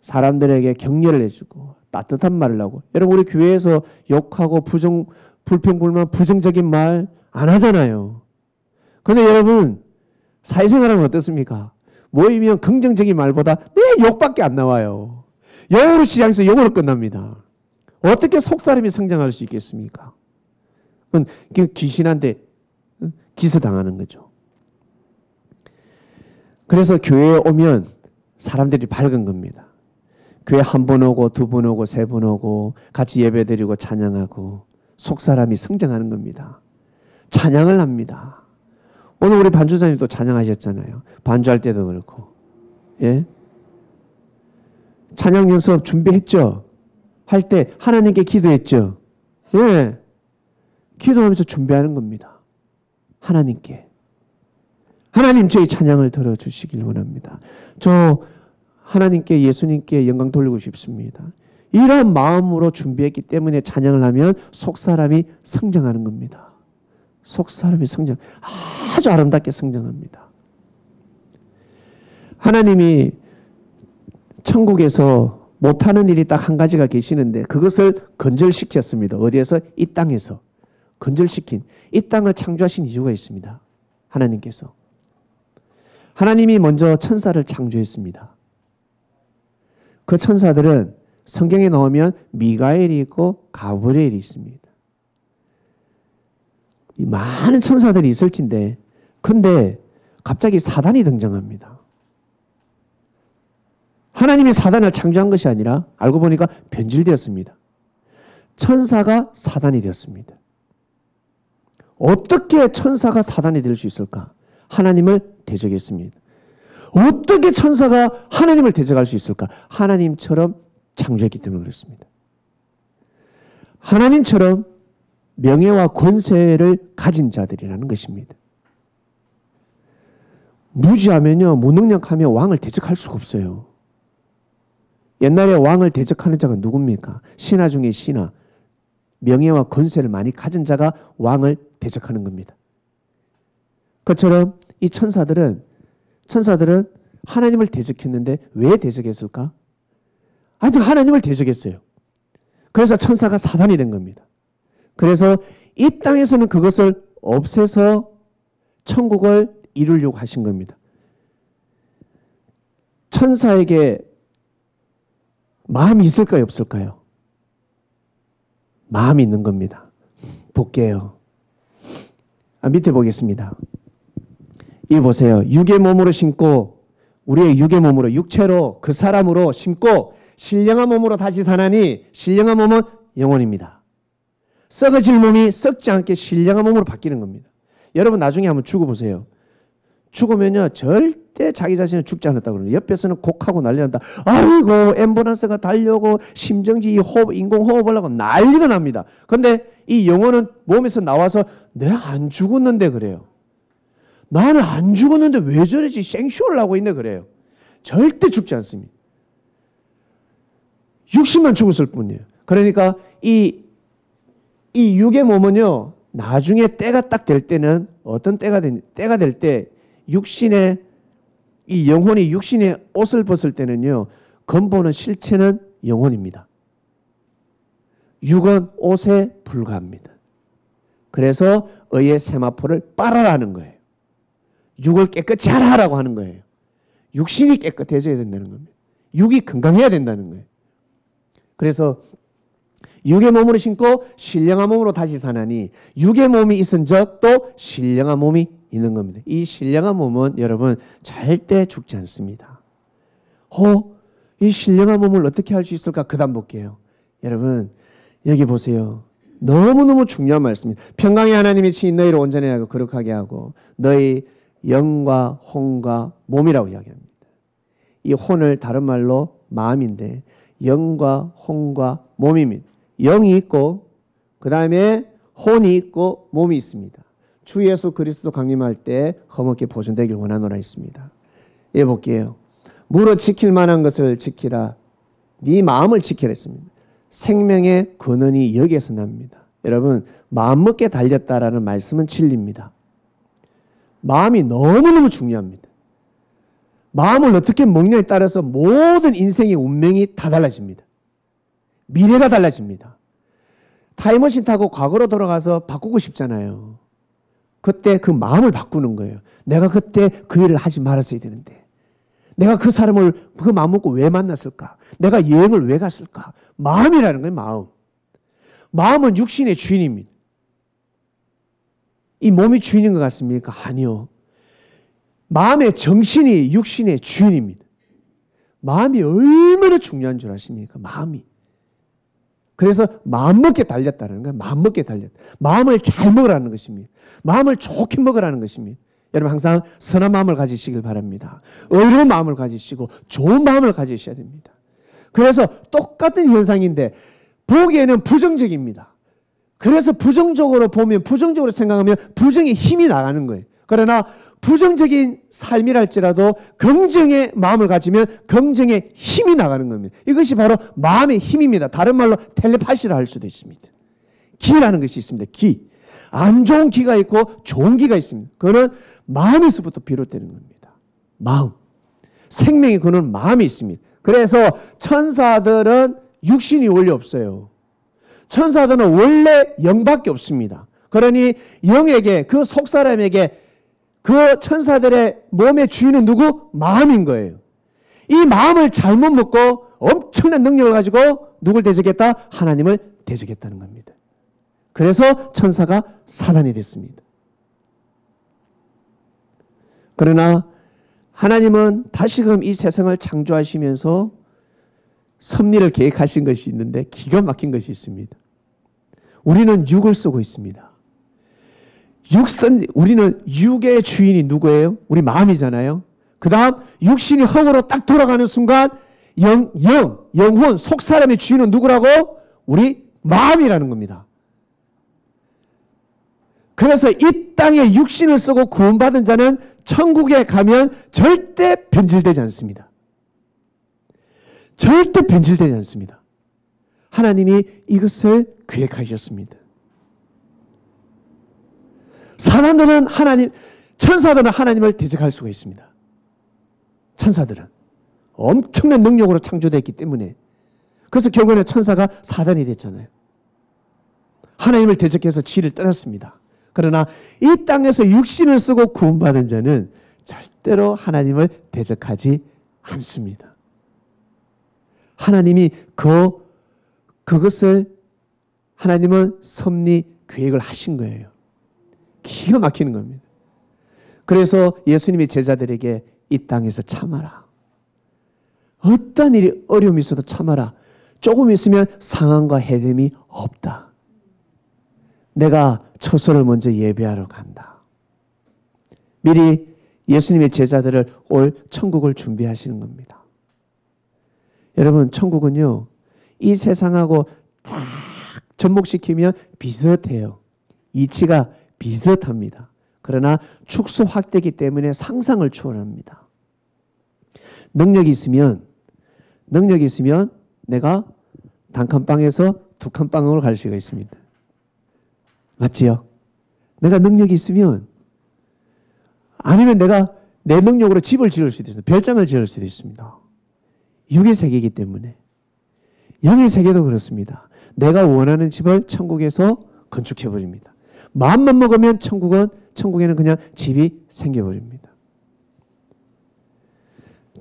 사람들에게 격려를 해주고 따뜻한 말을 하고. 여러분 우리 교회에서 욕하고 불평불만 부정적인 말 안 하잖아요. 그런데 여러분 사회생활하면 어떻습니까? 모이면 긍정적인 말보다 내 욕밖에 안 나와요. 욕으로 시작해서 욕으로 끝납니다. 어떻게 속사람이 성장할 수 있겠습니까? 그건 귀신한테 기스당하는 거죠. 그래서 교회에 오면 사람들이 밝은 겁니다. 교회 한 번 오고 두 번 오고 세 번 오고 같이 예배드리고 찬양하고 속사람이 성장하는 겁니다. 찬양을 합니다. 오늘 우리 반주사님도 찬양하셨잖아요. 반주할 때도 그렇고. 예? 찬양 연습 준비했죠? 할 때 하나님께 기도했죠? 예. 기도하면서 준비하는 겁니다. 하나님께. 하나님 저희 찬양을 들어주시길 원합니다. 저 하나님께 예수님께 영광 돌리고 싶습니다. 이런 마음으로 준비했기 때문에 찬양을 하면 속사람이 성장하는 겁니다. 속사람이 아주 아름답게 성장합니다. 하나님이 천국에서 못하는 일이 딱 한 가지가 계시는데 그것을 건절시켰습니다. 어디에서? 이 땅에서. 건절시킨. 이 땅을 창조하신 이유가 있습니다. 하나님께서. 하나님이 먼저 천사를 창조했습니다. 그 천사들은 성경에 나오면 미가엘이 있고 가브리엘이 있습니다. 이 많은 천사들이 있을 텐데 근데 갑자기 사단이 등장합니다. 하나님이 사단을 창조한 것이 아니라 알고 보니까 변질되었습니다. 천사가 사단이 되었습니다. 어떻게 천사가 사단이 될 수 있을까? 하나님을 대적했습니다. 어떻게 천사가 하나님을 대적할 수 있을까? 하나님처럼 창조했기 때문에 그렇습니다. 하나님처럼 명예와 권세를 가진 자들이라는 것입니다. 무지하면요, 무능력하면 왕을 대적할 수가 없어요. 옛날에 왕을 대적하는 자가 누굽니까? 신하 중에 신하. 명예와 권세를 많이 가진 자가 왕을 대적하는 겁니다. 그처럼 이 천사들은 하나님을 대적했는데 왜 대적했을까? 아니, 하나님을 대적했어요. 그래서 천사가 사단이 된 겁니다. 그래서 이 땅에서는 그것을 없애서 천국을 이루려고 하신 겁니다. 천사에게 마음이 있을까요, 없을까요? 마음이 있는 겁니다. 볼게요. 밑에 보겠습니다. 이 보세요. 육의 몸으로 심고 우리의 육의 몸으로 육체로 그 사람으로 심고 신령한 몸으로 다시 사나니 신령한 몸은 영혼입니다. 썩어질 몸이 썩지 않게 신령한 몸으로 바뀌는 겁니다. 여러분 나중에 한번 죽어보세요. 죽으면요 절대 자기 자신은 죽지 않았다고 그러는 거예요. 옆에서는 곡하고 난리 난다. 아이고 앰뷸런스가 달려오고 심정지 호흡, 인공호흡을 하고 난리가 납니다. 그런데 이 영혼은 몸에서 나와서 내가 안 죽었는데 그래요. 나는 안 죽었는데 왜 저러지 생쇼를 하고 있네 그래요. 절대 죽지 않습니다. 육신만 죽었을 뿐이에요. 그러니까 이 육의 몸은요 나중에 때가 딱 될 때는 어떤 때가 될 때 육신의 이 영혼이 육신의 옷을 벗을 때는요 근본은 실체는 영혼입니다. 육은 옷에 불과합니다. 그래서 의의 세마포를 빨아라는 거예요. 육을 깨끗이 하라고 하는 거예요. 육신이 깨끗해져야 된다는 겁니다. 육이 건강해야 된다는 거예요. 그래서 육의 몸으로 신고 신령한 몸으로 다시 사나니 육의 몸이 있은즉 또 신령한 몸이 있는 겁니다. 이 신령한 몸은 여러분 절대 죽지 않습니다. 이 신령한 몸을 어떻게 할 수 있을까? 그 다음 볼게요. 여러분 여기 보세요. 너무너무 중요한 말씀입니다. 평강의 하나님이 친히 너희를 온전히 하고 거룩하게 하고 너희 영과 혼과 몸이라고 이야기합니다. 이 혼을 다른 말로 마음인데 영과 혼과 몸입니다. 영이 있고 그 다음에 혼이 있고 몸이 있습니다. 주 예수 그리스도 강림할 때 험없게 보존되길 원하노라 했습니다. 예 볼게요. 무릇 지킬 만한 것을 지키라. 네 마음을 지키라 했습니다. 생명의 근원이 여기에서 납니다. 여러분 마음먹게 달렸다라는 말씀은 진리입니다. 마음이 너무너무 중요합니다. 마음을 어떻게 먹냐에 따라서 모든 인생의 운명이 다 달라집니다. 미래가 달라집니다. 타임머신 타고 과거로 돌아가서 바꾸고 싶잖아요. 그때 그 마음을 바꾸는 거예요. 내가 그때 그 일을 하지 말았어야 되는데 내가 그 사람을 그 마음 먹고 왜 만났을까? 내가 여행을 왜 갔을까? 마음이라는 거예요. 마음. 마음은 육신의 주인입니다. 이 몸이 주인인 것 같습니까? 아니요. 마음의 정신이 육신의 주인입니다. 마음이 얼마나 중요한 줄 아십니까? 마음이. 그래서 마음먹게 달렸다는 거예요. 마음먹게 달렸다. 마음을 잘 먹으라는 것입니다. 마음을 좋게 먹으라는 것입니다. 여러분 항상 선한 마음을 가지시길 바랍니다. 의로운 마음을 가지시고 좋은 마음을 가지셔야 됩니다. 그래서 똑같은 현상인데 보기에는 부정적입니다. 그래서 부정적으로 보면 부정적으로 생각하면 부정의 힘이 나가는 거예요. 그러나 부정적인 삶이랄지라도 긍정의 마음을 가지면 긍정의 힘이 나가는 겁니다. 이것이 바로 마음의 힘입니다. 다른 말로 텔레파시라 할 수도 있습니다. 기라는 것이 있습니다. 기. 안 좋은 기가 있고 좋은 기가 있습니다. 그거는 마음에서부터 비롯되는 겁니다. 마음. 생명의 근원 마음이 있습니다. 그래서 천사들은 육신이 원래 없어요. 천사들은 원래 영밖에 없습니다. 그러니 영에게 그 속사람에게 그 천사들의 몸의 주인은 누구? 마음인 거예요. 이 마음을 잘못 먹고 엄청난 능력을 가지고 누굴 대적했다? 하나님을 대적했다는 겁니다. 그래서 천사가 사단이 됐습니다. 그러나 하나님은 다시금 이 세상을 창조하시면서 섭리를 계획하신 것이 있는데 기가 막힌 것이 있습니다. 우리는 육을 쓰고 있습니다. 우리는 육의 주인이 누구예요? 우리 마음이잖아요. 그 다음 육신이 흙으로 딱 돌아가는 순간 영혼, 속사람의 주인은 누구라고? 우리 마음이라는 겁니다. 그래서 이 땅에 육신을 쓰고 구원받은 자는 천국에 가면 절대 변질되지 않습니다. 절대 변질되지 않습니다. 하나님이 이것을 계획하셨습니다. 사람들은 천사들은 하나님을 대적할 수가 있습니다. 천사들은 엄청난 능력으로 창조됐기 때문에, 그래서 결국에는 천사가 사단이 됐잖아요. 하나님을 대적해서 지를 떠났습니다. 그러나 이 땅에서 육신을 쓰고 구원받은 자는 절대로 하나님을 대적하지 않습니다. 하나님이 그것을 하나님은 섭리 계획을 하신 거예요. 기가 막히는 겁니다. 그래서 예수님이 제자들에게 이 땅에서 참아라. 어떤 일이 어려움이 있어도 참아라. 조금 있으면 상함과 해됨이 없다. 내가 처소를 먼저 예배하러 간다. 미리 예수님의 제자들을 올 천국을 준비하시는 겁니다. 여러분, 천국은요, 이 세상하고 쫙 접목시키면 비슷해요. 이치가 비슷합니다. 그러나 축소 확대이기 때문에 상상을 초월합니다. 능력이 있으면 내가 단칸방에서 두칸방으로 갈 수가 있습니다. 맞지요? 내가 능력이 있으면, 아니면 내가 내 능력으로 집을 지을 수도 있습니다. 별장을 지을 수도 있습니다. 육의 세계이기 때문에. 영의 세계도 그렇습니다. 내가 원하는 집을 천국에서 건축해버립니다. 마음만 먹으면 천국에는 그냥 집이 생겨버립니다.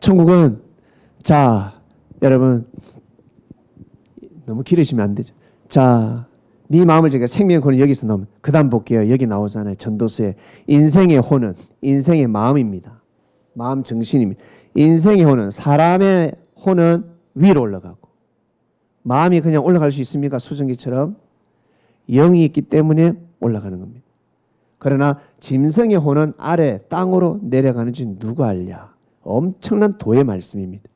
천국은, 자, 여러분, 너무 길으시면 안 되죠. 자, 네 마음을 제가 생명의 혼은 여기서 나오면, 그 다음 볼게요. 여기 나오잖아요. 전도서에. 인생의 혼은, 인생의 마음입니다. 마음 정신입니다. 인생의 혼은, 사람의 혼은 위로 올라가고, 마음이 그냥 올라갈 수 있습니까? 수증기처럼. 영이 있기 때문에 올라가는 겁니다. 그러나 짐승의 혼은 아래 땅으로 내려가는지 누가 알랴. 엄청난 도의 말씀입니다.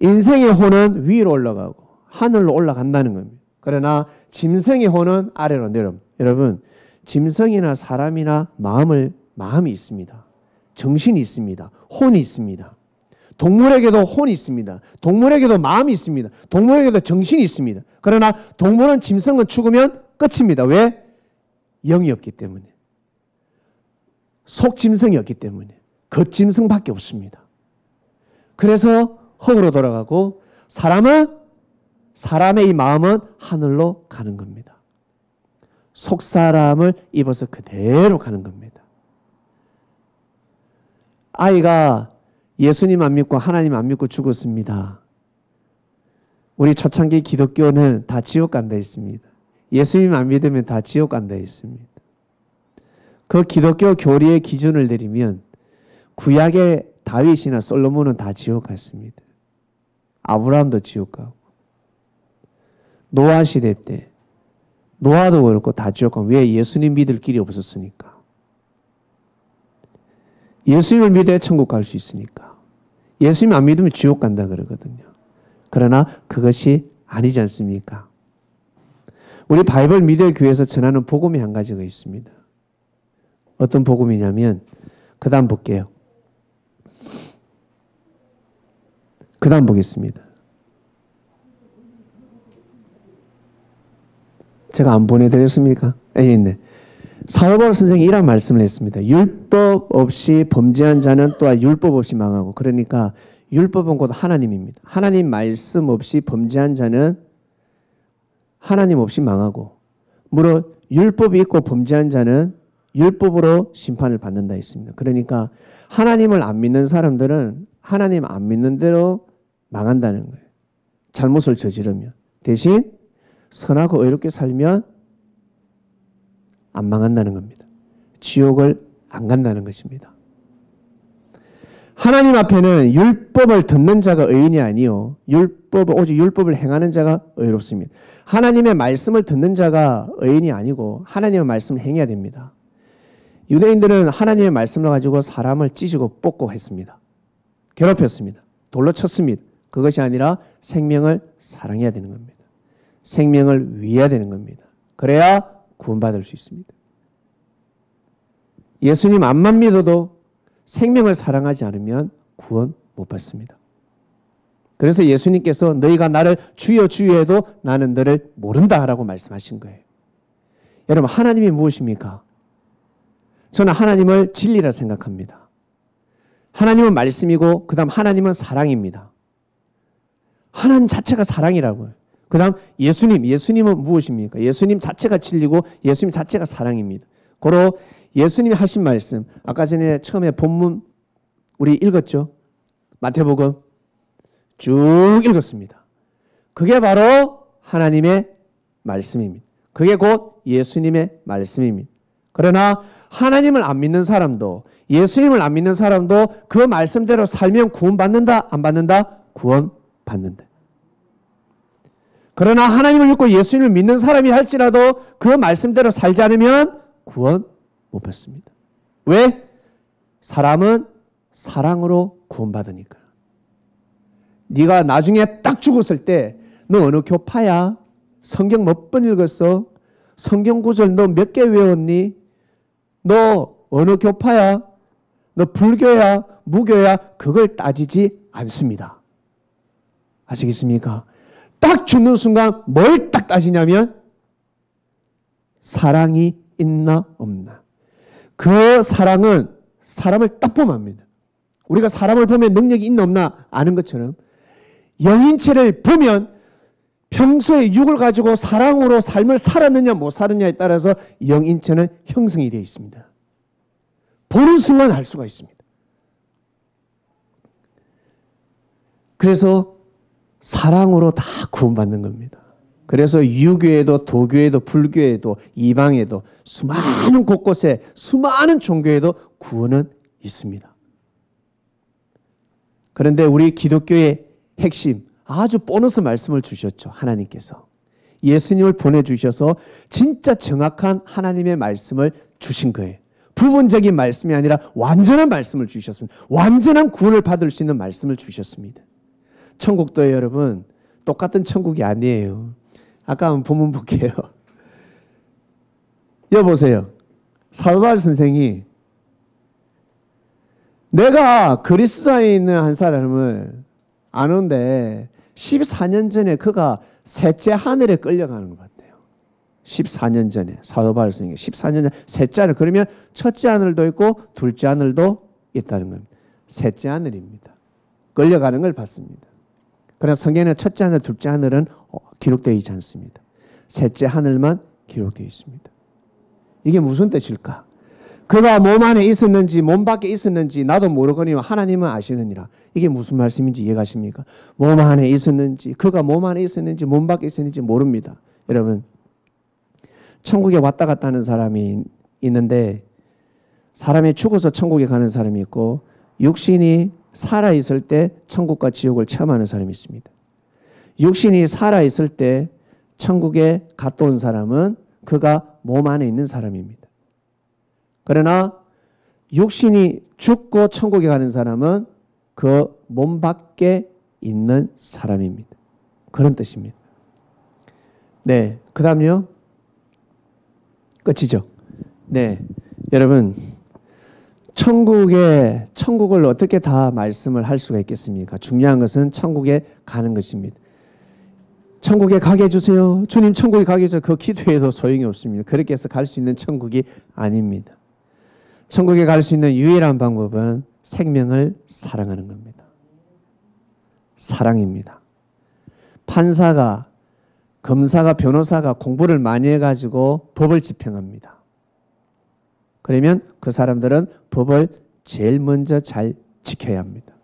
인생의 혼은 위로 올라가고 하늘로 올라간다는 겁니다. 그러나 짐승의 혼은 아래로 내려옵니다. 여러분, 짐승이나 사람이나 마음이 있습니다. 정신이 있습니다. 혼이 있습니다. 동물에게도 혼이 있습니다. 동물에게도 마음이 있습니다. 동물에게도 정신이 있습니다. 그러나 동물은, 짐승은 죽으면 끝입니다. 왜? 영이 없기 때문에. 속짐승이 없기 때문에. 겉짐승밖에 없습니다. 그래서 흙으로 돌아가고, 사람의 이 마음은 하늘로 가는 겁니다. 속사람을 입어서 그대로 가는 겁니다. 아이가 예수님 안 믿고 하나님 안 믿고 죽었습니다. 우리 초창기 기독교는 다 지옥 간다 했습니다. 예수님 안 믿으면 다 지옥 간다 했습니다. 그 기독교 교리의 기준을 내리면 구약의 다윗이나 솔로몬은 다 지옥 갔습니다. 아브라함도 지옥 가고, 노아 시대 때 노아도 그렇고 다 지옥 가고. 왜? 예수님 믿을 길이 없었으니까. 예수님을 믿어야 천국 갈 수 있으니까. 예수님 안 믿으면 지옥 간다 그러거든요. 그러나 그것이 아니지 않습니까? 우리 바이블 미디어 교회에서 전하는 복음이 한 가지가 있습니다. 어떤 복음이냐면, 그 다음 볼게요. 그 다음 보겠습니다. 제가 안 보내드렸습니까? 있네. 사도 바울 선생이 이런 말씀을 했습니다. 율법 없이 범죄한 자는 또한 율법 없이 망하고, 그러니까 율법은 곧 하나님입니다. 하나님 말씀 없이 범죄한 자는 하나님 없이 망하고, 물론 율법이 있고 범죄한 자는 율법으로 심판을 받는다 했습니다. 그러니까 하나님을 안 믿는 사람들은 하나님 안 믿는 대로 망한다는 거예요. 잘못을 저지르면. 대신 선하고 의롭게 살면 안 망한다는 겁니다. 지옥을 안 간다는 것입니다. 하나님 앞에는 율법을 듣는 자가 의인이 아니요, 오직 율법을 행하는 자가 의롭습니다. 하나님의 말씀을 듣는 자가 의인이 아니고 하나님의 말씀을 행해야 됩니다. 유대인들은 하나님의 말씀을 가지고 사람을 찢고 뽑고 했습니다. 괴롭혔습니다. 돌로 쳤습니다. 그것이 아니라 생명을 사랑해야 되는 겁니다. 생명을 위해야 되는 겁니다. 그래야 구원받을 수 있습니다. 예수님 안만 믿어도 생명을 사랑하지 않으면 구원 못 받습니다. 그래서 예수님께서 너희가 나를 주여 주여 해도 나는 너를 모른다라고 말씀하신 거예요. 여러분, 하나님이 무엇입니까? 저는 하나님을 진리라 생각합니다. 하나님은 말씀이고 그 다음 하나님은 사랑입니다. 하나님 자체가 사랑이라고요. 그 다음 예수님은 무엇입니까? 예수님 자체가 진리고 예수님 자체가 사랑입니다. 고로 예수님이 하신 말씀, 아까 전에 처음에 본문 우리 읽었죠? 마태복음 쭉 읽었습니다. 그게 바로 하나님의 말씀입니다. 그게 곧 예수님의 말씀입니다. 그러나 하나님을 안 믿는 사람도, 예수님을 안 믿는 사람도 그 말씀대로 살면 구원받는다? 안 받는다? 구원받는다. 그러나 하나님을 믿고 예수님을 믿는 사람이 할지라도 그 말씀대로 살지 않으면 구원 못 받습니다. 왜? 사람은 사랑으로 구원받으니까. 네가 나중에 딱 죽었을 때 너 어느 교파야? 성경 몇 번 읽었어? 성경 구절 너 몇 개 외웠니? 너 어느 교파야? 너 불교야? 무교야? 그걸 따지지 않습니다. 아시겠습니까? 딱 죽는 순간 뭘 딱 따지냐면 사랑이 있나 없나. 그 사랑은 사람을 딱 보면 압니다. 우리가 사람을 보면 능력이 있나 없나 아는 것처럼 영인체를 보면 평소에 육을 가지고 사랑으로 삶을 살았느냐 못 살았느냐에 따라서 영인체는 형성이 되어 있습니다. 보는 순간 알 수가 있습니다. 그래서 사랑으로 다 구원받는 겁니다. 그래서 유교에도 도교에도 불교에도 이방에도 수많은 곳곳에 수많은 종교에도 구원은 있습니다. 그런데 우리 기독교의 핵심, 아주 보너스 말씀을 주셨죠. 하나님께서 예수님을 보내주셔서 진짜 정확한 하나님의 말씀을 주신 거예요. 부분적인 말씀이 아니라 완전한 말씀을 주셨습니다. 완전한 구원을 받을 수 있는 말씀을 주셨습니다. 천국도 여러분 똑같은 천국이 아니에요. 아까 한번 본문 볼게요. 여보세요. 사도 바울 선생이 내가 그리스도 안에 있는 한 사람을 아는데 14년 전에 그가 셋째 하늘에 끌려가는 것 같아요. 14년 전에 사도 바울 선생이 14년 전에 셋째 하늘, 그러면 첫째 하늘도 있고 둘째 하늘도 있다는 겁니다. 셋째 하늘입니다. 끌려가는 걸 봤습니다. 그러나 성경에는 첫째 하늘, 둘째 하늘은 기록되어 있지 않습니다. 셋째 하늘만 기록되어 있습니다. 이게 무슨 뜻일까? 그가 몸 안에 있었는지 몸 밖에 있었는지 나도 모르거니와 하나님은 아시느니라. 이게 무슨 말씀인지 이해가십니까? 몸 안에 있었는지, 그가 몸 안에 있었는지 몸 밖에 있었는지 모릅니다. 여러분, 천국에 왔다 갔다 하는 사람이 있는데 사람이 죽어서 천국에 가는 사람이 있고 육신이 살아있을 때 천국과 지옥을 체험하는 사람이 있습니다. 육신이 살아있을 때 천국에 갔다 온 사람은 그가 몸 안에 있는 사람입니다. 그러나 육신이 죽고 천국에 가는 사람은 그 몸 밖에 있는 사람입니다. 그런 뜻입니다. 네, 그 다음요. 끝이죠. 네, 여러분 천국을 어떻게 다 말씀을 할 수가 있겠습니까? 중요한 것은 천국에 가는 것입니다. 천국에 가게 해주세요. 주님 천국에 가게 해주세요. 그 기도해도 소용이 없습니다. 그렇게 해서 갈 수 있는 천국이 아닙니다. 천국에 갈 수 있는 유일한 방법은 생명을 사랑하는 겁니다. 사랑입니다. 판사가, 검사가, 변호사가 공부를 많이 해가지고 법을 집행합니다. 그러면 그 사람들은 법을 제일 먼저 잘 지켜야 합니다.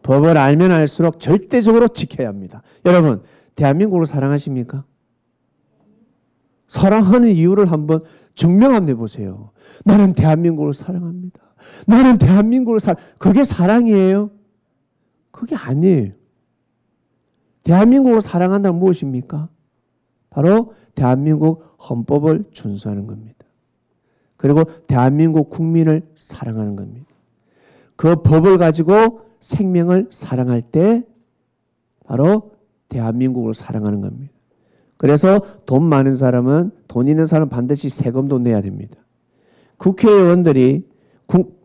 법을 알면 알수록 절대적으로 지켜야 합니다. 여러분, 대한민국을 사랑하십니까? 사랑하는 이유를 한번 증명 한번 해보세요. 나는 대한민국을 사랑합니다. 나는 대한민국을 그게 사랑이에요? 그게 아니에요. 대한민국을 사랑한다는 무엇입니까? 바로 대한민국 헌법을 준수하는 겁니다. 그리고 대한민국 국민을 사랑하는 겁니다. 그 법을 가지고 생명을 사랑할 때 바로 대한민국을 사랑하는 겁니다. 그래서 돈 많은 사람은, 돈 있는 사람은 반드시 세금도 내야 됩니다. 국회의원들이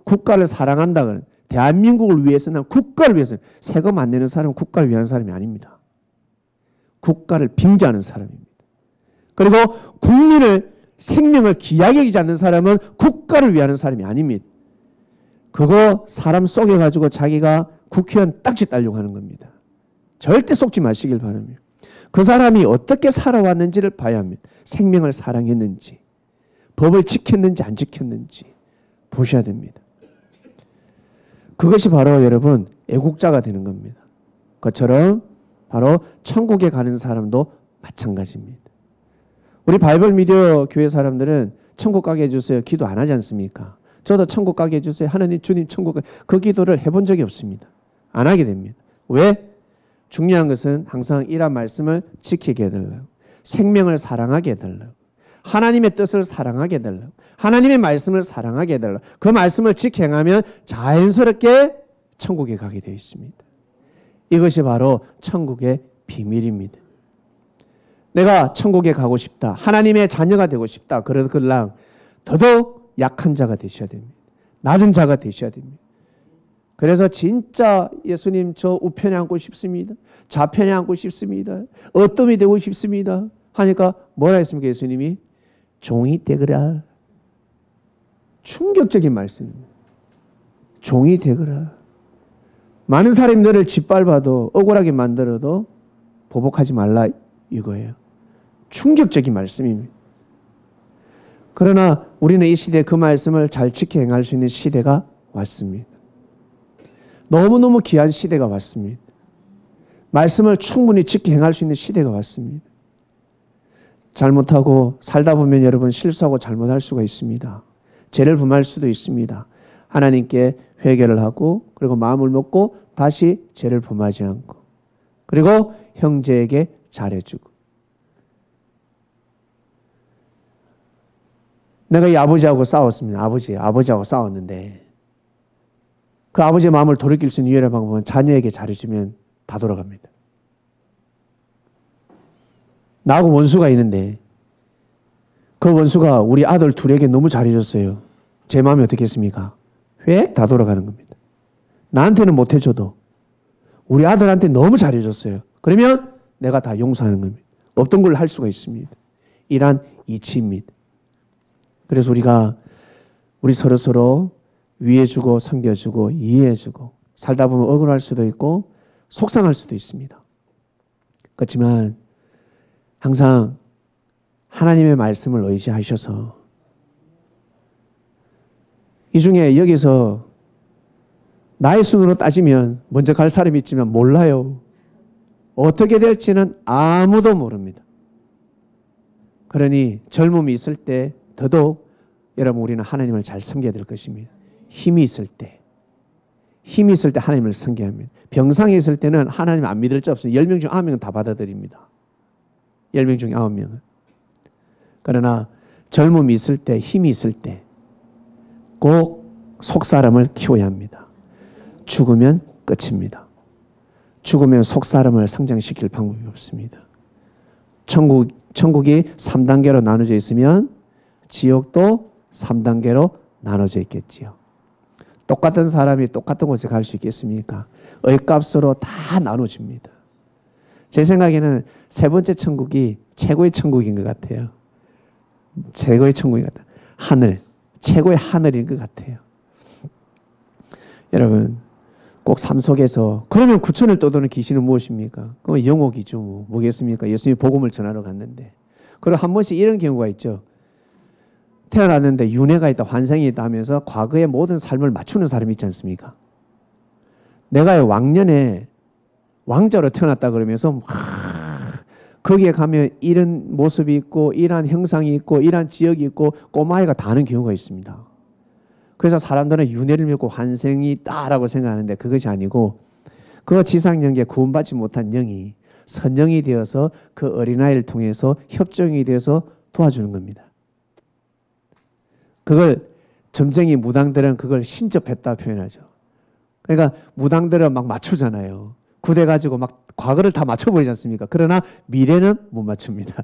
국가를 사랑한다거나 대한민국을 위해서는 국가를 위해서 세금 안 내는 사람은 국가를 위한 사람이 아닙니다. 국가를 빙자하는 사람입니다. 그리고 국민을 생명을 귀하게 여기지 않는 사람은 국가를 위하는 사람이 아닙니다. 그거 사람 속여가지고 자기가 국회의원 딱지 따려고 하는 겁니다. 절대 속지 마시길 바랍니다. 그 사람이 어떻게 살아왔는지를 봐야 합니다. 생명을 사랑했는지, 법을 지켰는지 안 지켰는지 보셔야 됩니다. 그것이 바로 여러분 애국자가 되는 겁니다. 그것처럼 바로 천국에 가는 사람도 마찬가지입니다. 우리 바이블 미디어 교회 사람들은 천국 가게 해주세요 기도 안 하지 않습니까? 저도 천국 가게 해주세요. 하나님 주님 천국 가게. 그 기도를 해본 적이 없습니다. 안 하게 됩니다. 왜? 중요한 것은 항상 이런 말씀을 지키게 해달라고, 생명을 사랑하게 해달라고, 하나님의 뜻을 사랑하게 해달라고, 하나님의 말씀을 사랑하게 해달라고, 그 말씀을 지켜 행하면 자연스럽게 천국에 가게 되어 있습니다. 이것이 바로 천국의 비밀입니다. 내가 천국에 가고 싶다, 하나님의 자녀가 되고 싶다, 그러면 더더욱 약한 자가 되셔야 됩니다. 낮은 자가 되셔야 됩니다. 그래서 진짜 예수님 저 우편에 앉고 싶습니다, 좌편에 앉고 싶습니다, 어뜸이 되고 싶습니다 하니까 뭐라 했습니까? 예수님이 종이 되거라. 충격적인 말씀입니다. 종이 되거라. 많은 사람이 너를 짓밟아도 억울하게 만들어도 보복하지 말라 이거예요. 충격적인 말씀입니다. 그러나 우리는 이 시대에 그 말씀을 잘 지켜 행할 수 있는 시대가 왔습니다. 너무너무 귀한 시대가 왔습니다. 말씀을 충분히 지켜 행할 수 있는 시대가 왔습니다. 잘못하고 살다 보면 여러분 실수하고 잘못할 수가 있습니다. 죄를 범할 수도 있습니다. 하나님께 회개를 하고 그리고 마음을 먹고 다시 죄를 범하지 않고 그리고 형제에게 잘해주고. 내가 이 아버지하고 싸웠습니다. 아버지하고 싸웠는데 그 아버지의 마음을 돌이킬 수 있는 유일한 방법은 자녀에게 잘해주면 다 돌아갑니다. 나하고 원수가 있는데 그 원수가 우리 아들 둘에게 너무 잘해줬어요. 제 마음이 어떻겠습니까? 획 다 돌아가는 겁니다. 나한테는 못해줘도 우리 아들한테 너무 잘해줬어요. 그러면 내가 다 용서하는 겁니다. 없던 걸 할 수가 있습니다. 이란 이치입니다. 그래서 우리 서로 위해주고 섬겨주고 이해해주고 살다 보면 억울할 수도 있고 속상할 수도 있습니다. 그렇지만 항상 하나님의 말씀을 의지하셔서 이 중에 여기서 나의 순으로 따지면 먼저 갈 사람이 있지만 몰라요. 어떻게 될지는 아무도 모릅니다. 그러니 젊음이 있을 때 더더욱 여러분 우리는 하나님을 잘 섬겨야 될 것입니다. 힘이 있을 때 하나님을 섬겨야 합니다. 병상에 있을 때는 하나님 안 믿을 자 없습니다. 10명 중 9명은 다 받아들입니다. 10명 중 9명은. 그러나 젊음이 있을 때, 힘이 있을 때 꼭 속사람을 키워야 합니다. 죽으면 끝입니다. 죽으면 속사람을 성장시킬 방법이 없습니다. 천국이 3단계로 나눠져 있으면 지옥도 3단계로 나눠져 있겠지요. 똑같은 사람이 똑같은 곳에 갈 수 있겠습니까? 의값으로 다 나눠집니다. 제 생각에는 세 번째 천국이 최고의 천국인 것 같아요. 최고의 천국인 것 같아요. 하늘, 최고의 하늘인 것 같아요. 여러분 꼭 삶 속에서 그러면 구천을 떠도는 귀신은 무엇입니까? 그건 영옥이죠. 뭐겠습니까? 예수님이 복음을 전하러 갔는데. 그리고 한 번씩 이런 경우가 있죠. 태어났는데 윤회가 있다, 환생이 있다 하면서 과거의 모든 삶을 맞추는 사람이 있지 않습니까? 내가 왕년에 왕자로 태어났다 그러면서 거기에 가면 이런 모습이 있고 이러한 형상이 있고 이러한 지역이 있고 꼬마아이가 다 아는 경우가 있습니다. 그래서 사람들은 윤회를 믿고 환생이 있다라고 생각하는데 그것이 아니고 그 지상영계 구원받지 못한 영이 선영이 되어서 그 어린아이를 통해서 협정이 되어서 도와주는 겁니다. 그걸 점쟁이 무당들은 그걸 신접했다 표현하죠. 그러니까 무당들은 막 맞추잖아요. 구대 가지고 막 과거를 다 맞춰버리지 않습니까? 그러나 미래는 못 맞춥니다.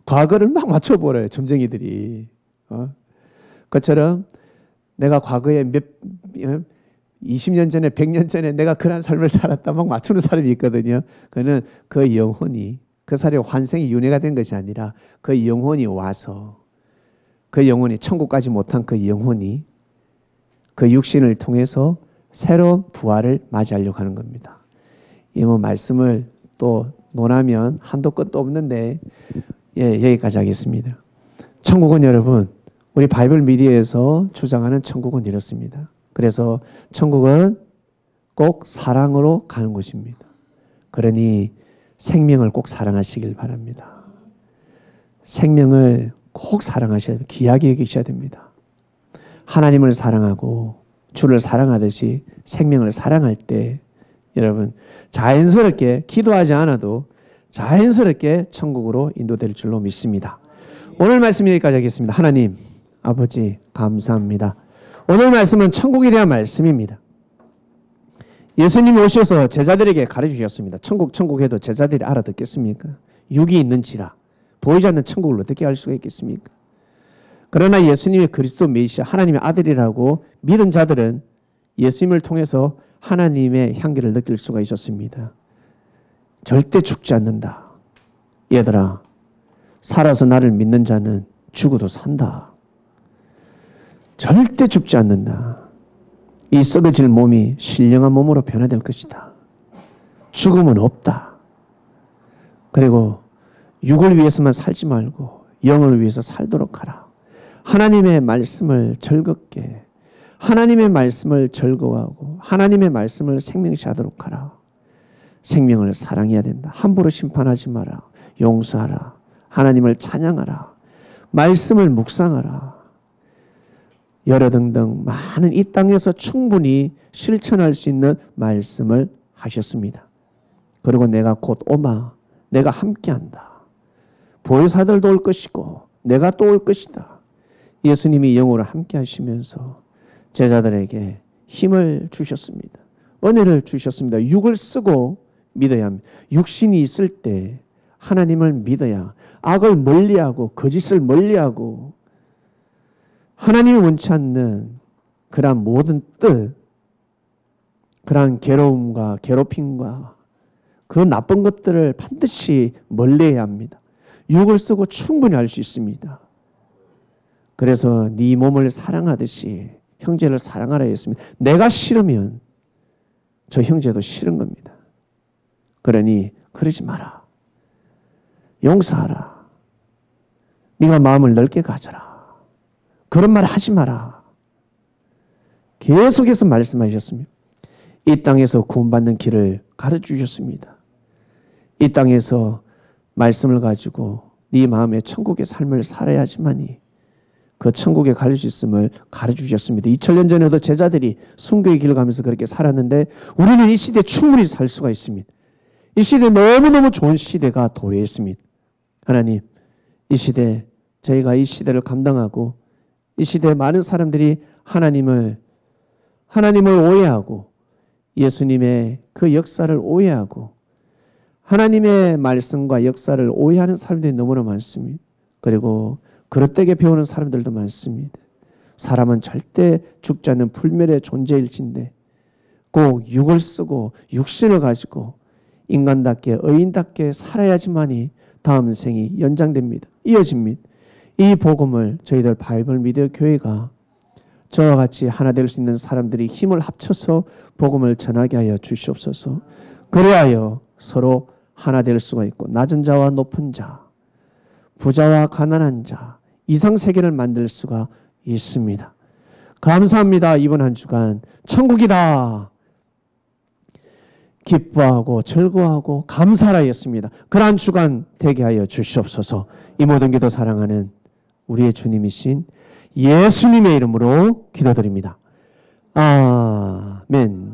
과거를 막 맞춰버려요. 점쟁이들이. 그것처럼 내가 과거에 20년 전에 100년 전에 내가 그런 삶을 살았다 막 맞추는 사람이 있거든요. 그는 그 영혼이 그 사람의 환생이 윤회가 된 것이 아니라 그 영혼이 와서 그 영혼이 천국 가지 못한 그 영혼이 그 육신을 통해서 새로운 부활을 맞이하려고 하는 겁니다. 이 뭐 말씀을 또 논하면 한도 끝도 없는데 여기까지 하겠습니다. 천국은 여러분 우리 바이블 미디어에서 주장하는 천국은 이렇습니다. 그래서 천국은 꼭 사랑으로 가는 곳입니다. 그러니 생명을 꼭 사랑하시길 바랍니다. 생명을 꼭 사랑하셔야 돼요. 귀하게 여기셔야 됩니다. 하나님을 사랑하고 주를 사랑하듯이 생명을 사랑할 때 여러분 자연스럽게 기도하지 않아도 자연스럽게 천국으로 인도될 줄로 믿습니다. 오늘 말씀 여기까지 하겠습니다. 하나님 아버지 감사합니다. 오늘 말씀은 천국에 대한 말씀입니다. 예수님이 오셔서 제자들에게 가르치셨습니다. 천국 해도 제자들이 알아듣겠습니까? 육이 있는지라 보이지 않는 천국을 어떻게 알 수가 있겠습니까? 그러나 예수님이 그리스도 메시아 하나님의 아들이라고 믿은 자들은 예수님을 통해서 하나님의 향기를 느낄 수가 있었습니다. 절대 죽지 않는다. 얘들아, 살아서 나를 믿는 자는 죽어도 산다. 절대 죽지 않는다. 이 썩어질 몸이 신령한 몸으로 변화될 것이다. 죽음은 없다. 그리고 육을 위해서만 살지 말고 영을 위해서 살도록 하라. 하나님의 말씀을 즐겁게, 하나님의 말씀을 즐거워하고 하나님의 말씀을 생명시하도록 하라. 생명을 사랑해야 된다. 함부로 심판하지 마라. 용서하라. 하나님을 찬양하라. 말씀을 묵상하라. 여러 등등 많은 이 땅에서 충분히 실천할 수 있는 말씀을 하셨습니다. 그리고 내가 곧 오마, 내가 함께한다. 보혜사들도 올 것이고 내가 또 올 것이다. 예수님이 영으로 함께 하시면서 제자들에게 힘을 주셨습니다. 은혜를 주셨습니다. 육을 쓰고 믿어야 합니다. 육신이 있을 때 하나님을 믿어야 악을 멀리하고 거짓을 멀리하고 하나님이 원치 않는 그러한 모든 뜻, 그러한 괴로움과 괴롭힘과 그 나쁜 것들을 반드시 멀리해야 합니다. 육을 쓰고 충분히 할 수 있습니다. 그래서 네 몸을 사랑하듯이 형제를 사랑하라 했습니다. 내가 싫으면 저 형제도 싫은 겁니다. 그러니 그러지 마라. 용서하라. 네가 마음을 넓게 가져라. 그런 말 하지 마라. 계속해서 말씀하셨습니다. 이 땅에서 구원받는 길을 가르쳐주셨습니다. 이 땅에서 말씀을 가지고 네 마음에 천국의 삶을 살아야지만이 그 천국에 갈 수 있음을 가르쳐주셨습니다. 2000년 전에도 제자들이 순교의 길을 가면서 그렇게 살았는데 우리는 이 시대에 충분히 살 수가 있습니다. 이 시대 너무너무 좋은 시대가 도래했습니다. 하나님, 이 시대 저희가 이 시대를 감당하고 이 시대에 많은 사람들이 하나님을 오해하고 예수님의 그 역사를 오해하고 하나님의 말씀과 역사를 오해하는 사람들이 너무나 많습니다. 그리고 그릇되게 배우는 사람들도 많습니다. 사람은 절대 죽지 않는 불멸의 존재일진데 꼭 육을 쓰고 육신을 가지고 인간답게 의인답게 살아야지만이 다음 생이 연장됩니다. 이어집니다. 이 복음을 저희들 바이블 미디어 교회가 저와 같이 하나 될 수 있는 사람들이 힘을 합쳐서 복음을 전하게 하여 주시옵소서. 그래야 서로 하나 될 수가 있고 낮은 자와 높은 자, 부자와 가난한 자, 이상세계를 만들 수가 있습니다. 감사합니다. 이번 한 주간 천국이다. 기뻐하고 즐거워하고 감사하였습니다. 그러한 주간 되게 하여 주시옵소서. 이 모든 기도 사랑하는 우리의 주님이신 예수님의 이름으로 기도드립니다. 아멘.